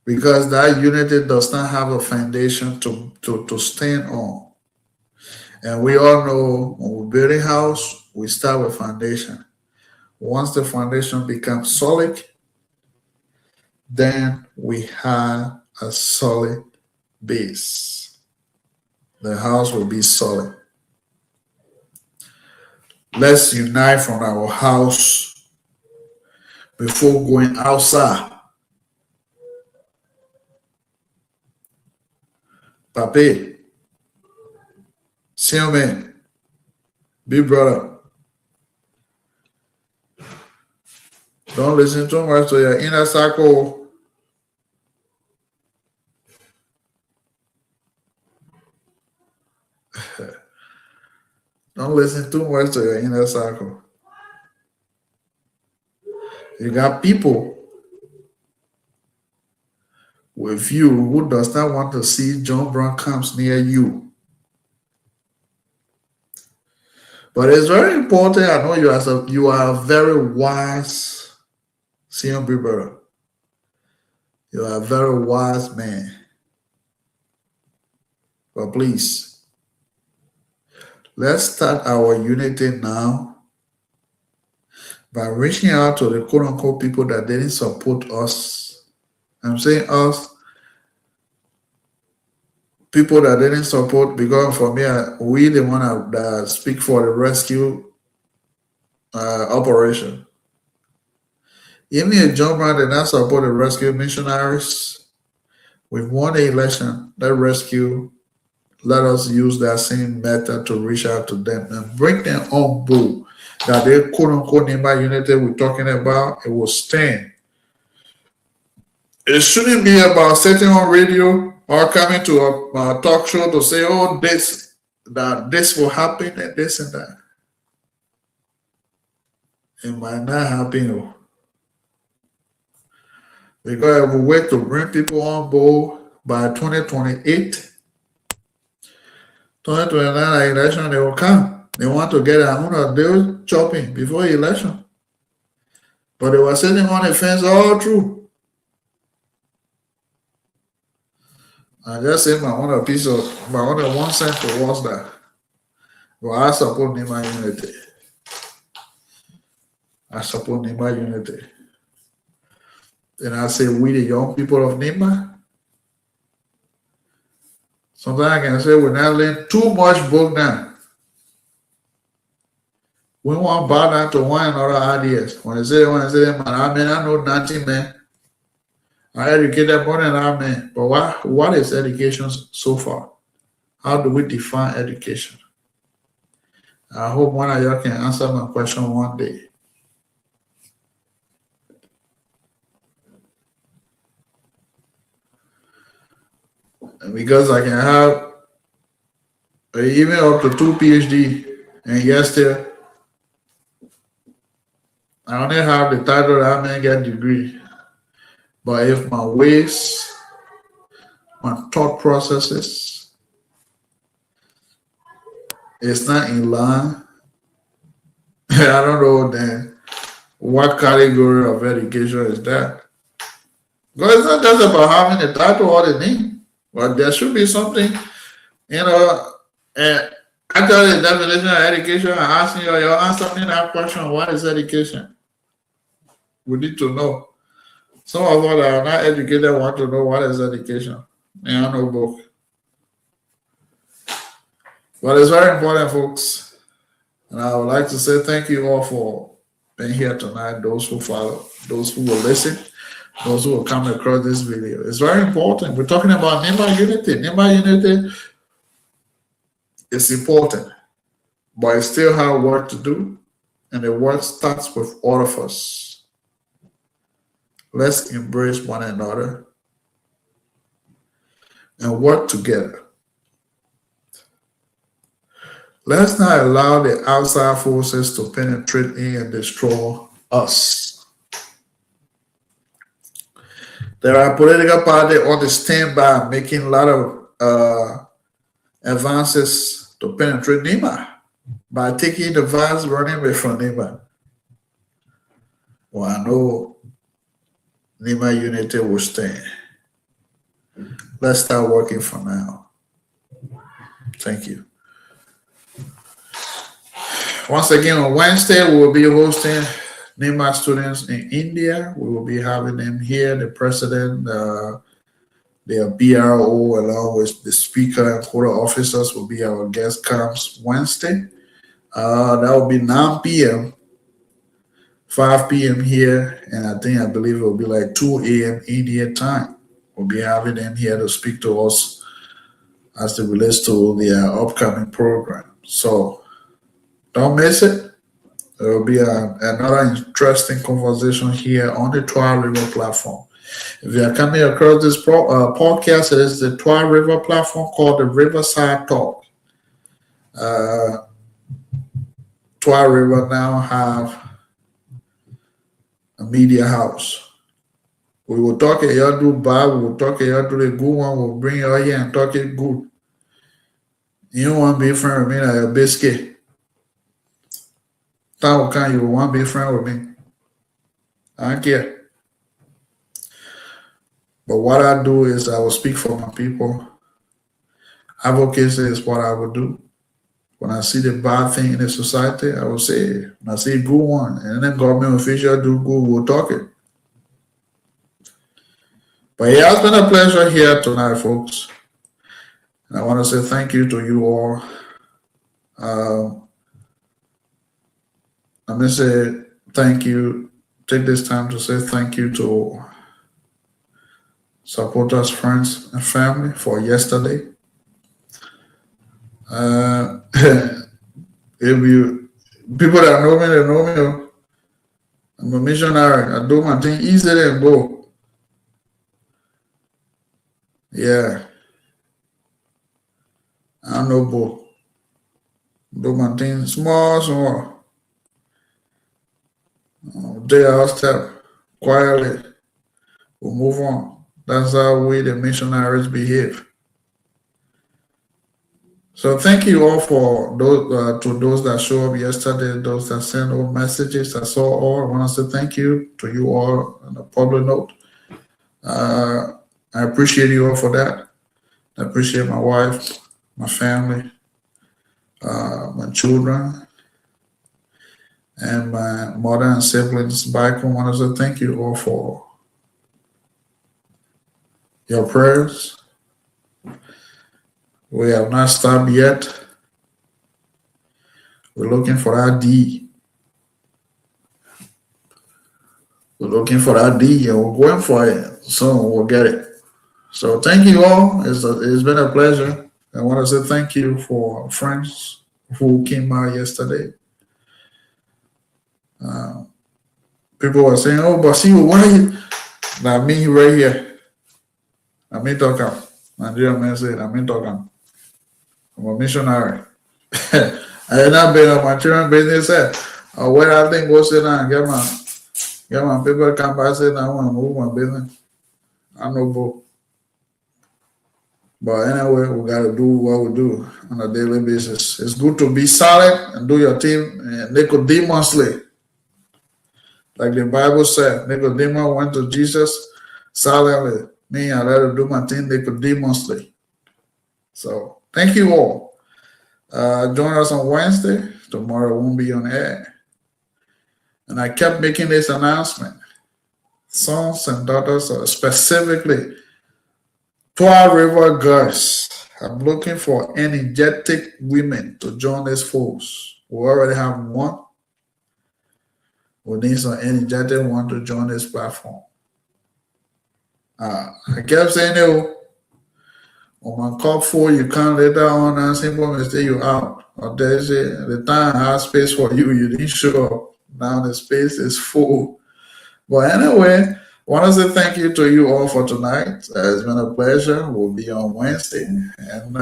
because that unity does not have a foundation to stand on. And we all know when we build a house, we start with foundation. Once the foundation becomes solid, then we have a solid base. The house will be solid. Let's unite from our house before going outside. Papi, see man, big brother. Don't listen too much to your inner circle. Don't listen too much to your inner circle. You got people with you who does not want to see John Brown comes near you. But it's very important. I know you are a very wise Sion Brother, you are a very wise man. But please, let's start our unity now by reaching out to the quote unquote people that didn't support us. I'm saying us, people that didn't support, because for me, we the one that speak for the rescue operation. Even if John Brown did not support the rescue missionaries, we won the election. That rescue, let us use that same method to reach out to them and bring them on board. That they quote unquote Nehemiah unity we're talking about, it will stand. It shouldn't be about sitting on radio or coming to a talk show to say, oh, this will happen and this and that. It might not happen. Because if we wait to bring people on board by 2028, 2029 election, they will come. They want to get a deal chopping before the election. But they were sitting on the fence all through. I just say my own piece of my own 1 cent towards that. But I support Nehemiah unity. I support Nehemiah unity. And I say we the young people of Nehemiah. Sometimes I can say we're not letting too much book down. We want to bow down to one another ideas. When I say, man, I mean, I know nothing, man. I educated more than that, man. But what is education so far? How do we define education? I hope one of y'all can answer my question one day. And because I can have even up to 2 PhD, and yes, still, I only have the title that I may get degree. But if my ways, my thought processes is not in line, I don't know then what category of education is that. Because it's not just about having the title or the name, but there should be something, and actually the definition of education, I'm asking you, you're answering that question, what is education? We need to know. Some of us that are not educated want to know what is education. They have no book. But it's very important, folks. And I would like to say thank you all for being here tonight, those who follow, those who will listen, those who will come across this video. It's very important. We're talking about Nehemiah unity. Nehemiah unity is important, but it still have work to do. And the work starts with all of us. Let's embrace one another and work together. Let's not allow the outside forces to penetrate in and destroy us. There are political parties on the standby making a lot of advances to penetrate Nehemiah by taking the vast running away from Nehemiah. Well, I know Nehemiah unity will stand. Let's start working for now. Thank you. Once again, on Wednesday, we will be hosting Nehemiah students in India. We will be having them here. The president, their BRO, along with the speaker and quota officers will be our guest comes Wednesday. That will be 9 p.m., 5 p.m. here, and I believe it will be like 2 a.m. India time. We'll be having them here to speak to us as it relates to their upcoming program. So don't miss it. There will be another interesting conversation here on the Twah River platform. If you are coming across this podcast, it is the Twah River platform called the RiverSide Talk. Twah River now have a media house. We will talk a y'all do bad, we will talk a y'all do the good one, we'll bring you here and talk it good. You don't want to be friend with me like a biscuit. Time will come, you will want to be friend with me. I don't care. But what I do is I will speak for my people. Advocacy is what I will do. When I see the bad thing in the society, I will say it. When I see a good one, and then government official do good, we'll talk it. But it has been a pleasure here tonight, folks. And I want to say thank you to you all. Let me say thank you. Take this time to say thank you to supporters, friends, and family for yesterday. If you people that know me, they know me. I'm a missionary. I do my thing easily and go. Yeah, I know both. Do my thing small. Day our step quietly. We'll move on. That's how we, the missionaries, behave. So thank you all for those to those that showed up yesterday, those that sent all messages. I saw all. I want to say thank you to you all on a public note. I appreciate you all for that. I appreciate my wife, my family, my children, and my mother and siblings back home. I want to say thank you all for your prayers. We have not stopped yet. We're looking for that D. We're looking for that D and we're going for it. Soon we'll get it. So thank you all. It's been a pleasure. I want to say thank you for friends who came out yesterday. People were saying, "Oh, but see, why?" Now me right here. I mean talking. Nigerian man said, "I mean talking." I'm a missionary. I had not been on my children business. Where I think go sit down and get my people come by and say, I want to move my business. I know both. But anyway, we got to do what we do on a daily basis. It's good to be silent and do your thing Nicodemously. Like the Bible said, Nicodemus went to Jesus silently. Me, I let him do my thing Nicodemously. So thank you all. Join us on Wednesday. Tomorrow won't be on air. And I kept making this announcement. Sons and daughters, specifically Twah River girls. I'm looking for energetic women to join this force. We already have one. We need some energetic one to join this platform. I kept saying, on my cup full, you can't later on and simple mistake you out. Or there's the time I have space for you, you didn't show up. Now the space is full. But anyway, I want to say thank you to you all for tonight. It's been a pleasure. We'll be on Wednesday. And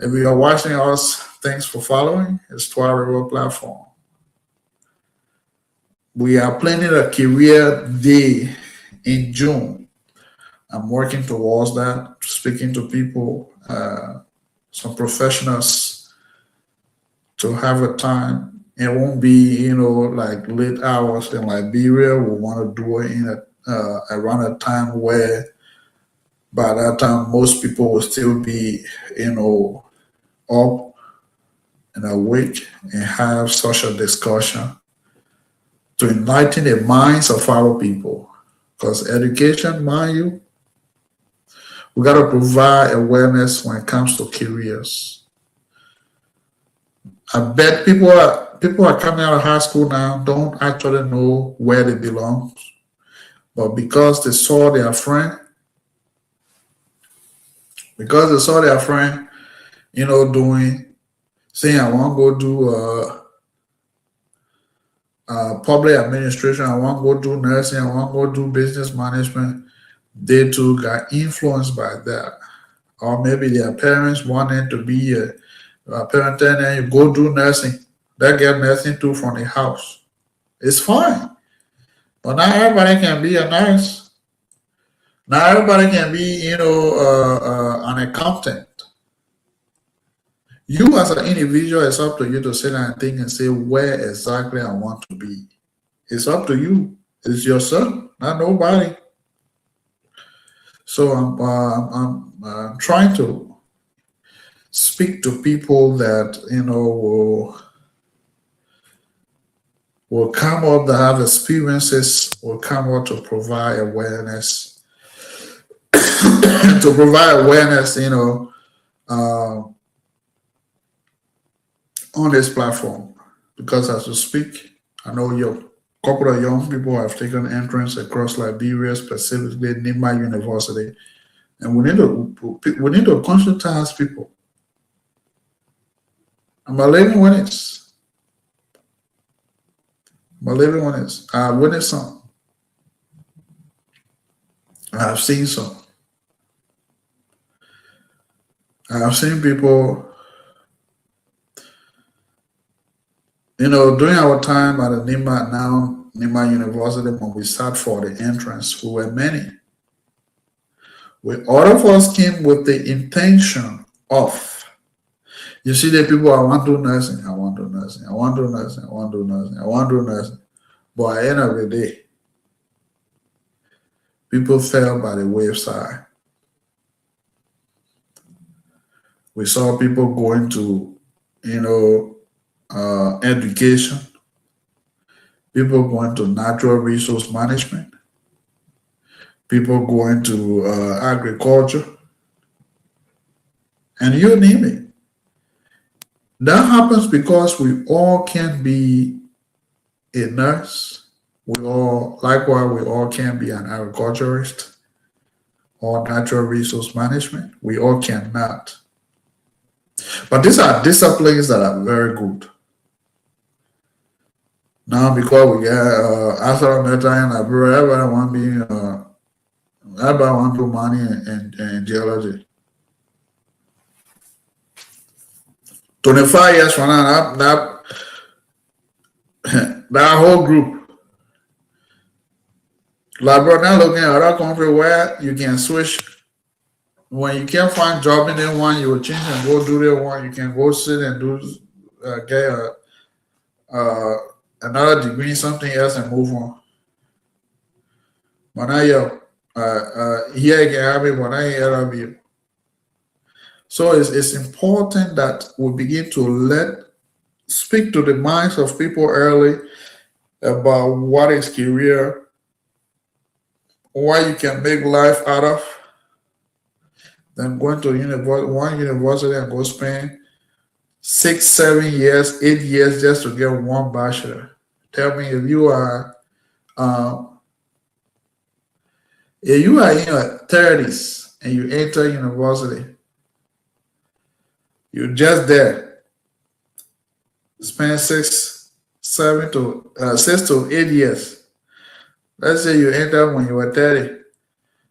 if you are watching us, thanks for following. It's Twah River platform. We are planning a career day in June. I'm working towards that, speaking to people, some professionals, to have a time. It won't be, like late hours in Liberia. We want to do it in around a time where, by that time, most people will still be, up and awake and have such a discussion to enlighten the minds of our people. Because education, mind you, we got to provide awareness when it comes to careers. I bet people are coming out of high school now, don't actually know where they belong. But because they saw their friend, saying, I want to go do public administration, I want to go do nursing, I want to go do business management, they too got influenced by that. Or maybe their parents wanted to be a parent and you go do nursing. They get nursing too from the house. It's fine. But not everybody can be a nurse. Not everybody can be, an accountant. You as an individual, it's up to you to sit down and think and say where exactly I want to be. It's up to you. It's yourself, not nobody. So I'm trying to speak to people that will come up that have experiences, will come up to provide awareness, to provide awareness, uh, on this platform. Because as we speak, I know your couple of young people have taken entrance across Liberia, specifically Nima University, and we need to conscientize people. I'm a living witness. I'm a living witness. I've witnessed some. I've seen some. I've seen people, during our time at the Nima University, when we sat for the entrance, we were many. All of us came with the intention of, you see the people, I want to do nursing, I want to do nursing, I want to do nursing, I want to do nursing, I want to do nursing. But at the end of the day, people fell by the wayside. We saw people going to, education, people going to natural resource management, people going to agriculture, and you name it. That happens because we all can't be a nurse. We all can't be an agriculturist or natural resource management. We all cannot. But these are disciplines that are very good. Now, because we get after medicine, everybody want to be, everybody want to do money in geology. 25 years from now, that whole group, like bro, now looking at other country where you can switch. When you can't find job in that one, you will change and go do that one. You can go sit and do get another degree in something else and move on. But now here you can have it, but now you. So it's important that we begin to speak to the minds of people early about what is career, what you can make life out of, than going to one university and go spend 6, 7 years, 8 years just to get one bachelor. Tell me if you are in your 30s and you enter university, you're just there, spend 6 to 8 years. Let's say you enter when you were 30,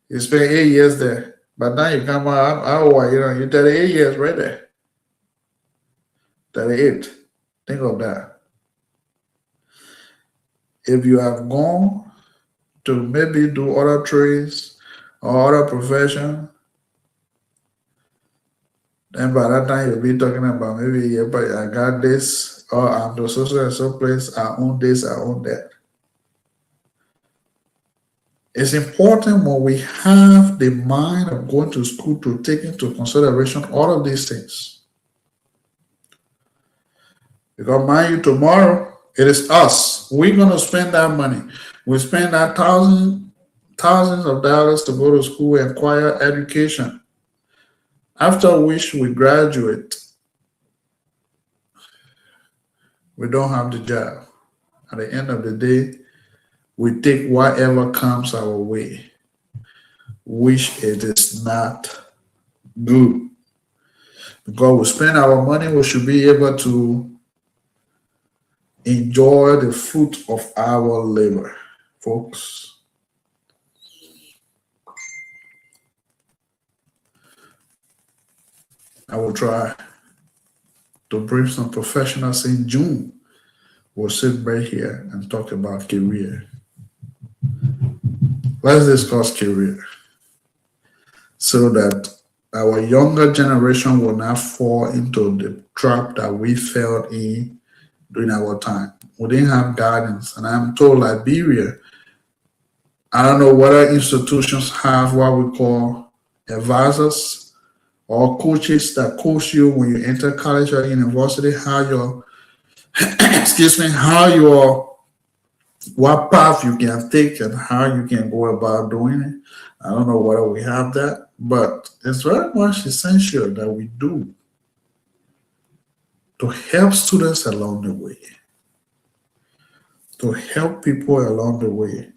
you spend 8 years there. But now you come out, you're 38 years right there. 38. Think of that. If you have gone to maybe do other trades or other profession, then by that time you'll be talking about maybe I got this, or I'm the social and so place, I own this, I own that. It's important when we have the mind of going to school to take into consideration all of these things. Because mind you, tomorrow it is us. We're going to spend that money. We spend that thousands of dollars to go to school and acquire education. After which we graduate, we don't have the job. At the end of the day, we take whatever comes our way, which it is not good. Because we spend our money, we should be able to enjoy the fruit of our labor, folks. I will try to bring some professionals in June. We'll sit right here and talk about career. Let's discuss career so that our younger generation will not fall into the trap that we fell in during our time. We didn't have guidance, and I'm told Liberia, I don't know whether institutions have what we call advisors or coaches that coach you when you enter college or university, how your excuse me, how your what path you can take and how you can go about doing it. I don't know whether we have that, but it's very much essential that we do to help students along the way, to help people along the way.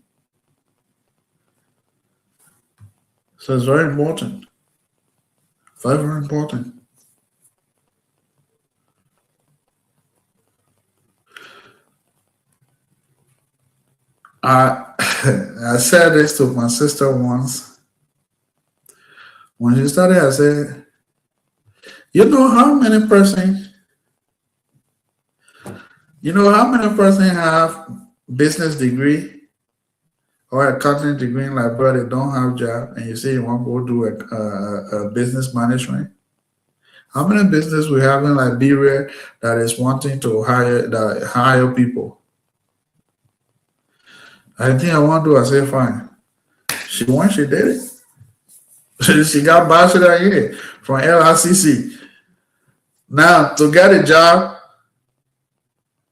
So it's very important, very, very important. I I said this to my sister once. When she started, I said, you know how many person have business degree or accounting degree like but they don't have job and you say you want to go do a business management? How many business we have in Liberia that is wanting to hire people? I think I want to. I say fine. She did it. She got bachelor here from LRCC. Now to get a job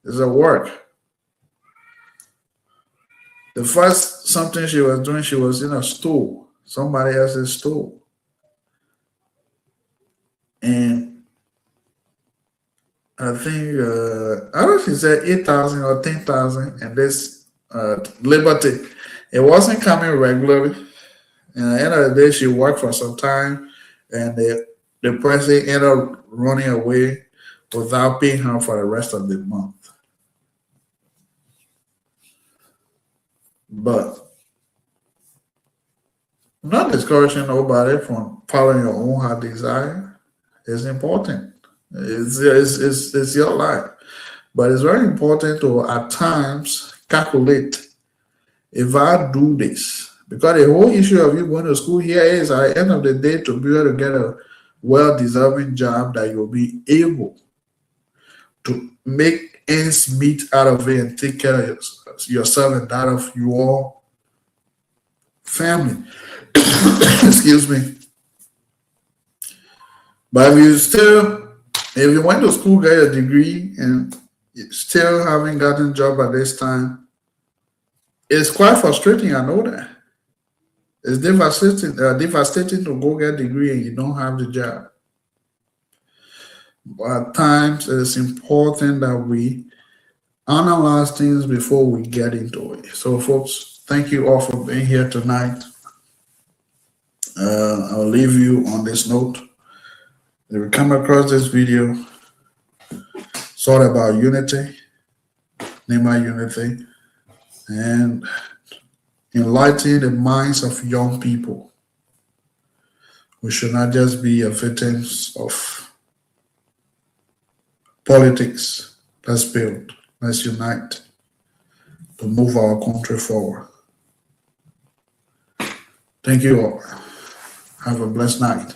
is a work. The first something she was doing, she was in a store, somebody else's store. And I think, I don't know if she said 8,000 or 10,000, and this Liberty, it wasn't coming regularly. And at the end of the day, she worked for some time, and the president ended up running away without paying her for the rest of the month. But I'm not discouraging nobody from following your own heart desire. It's important. It's your life. But it's very important to, at times, calculate if I do this. Because the whole issue of you going to school here is at the end of the day to be able to get a well-deserving job that you'll be able to make ends meet out of it and take care of yourself and that of your family. Excuse me. But if you went to school, get a degree, and you still haven't gotten a job at this time, it's quite frustrating. I know that. It's devastating to go get a degree and you don't have the job. But at times, it's important that we analyze things before we get into it. So, folks, thank you all for being here tonight. I'll leave you on this note. If you come across this video, it's all about unity, Nema unity, and enlightening the minds of young people. We should not just be victims of politics. Let's build. Let's unite to move our country forward. Thank you all. Have a blessed night.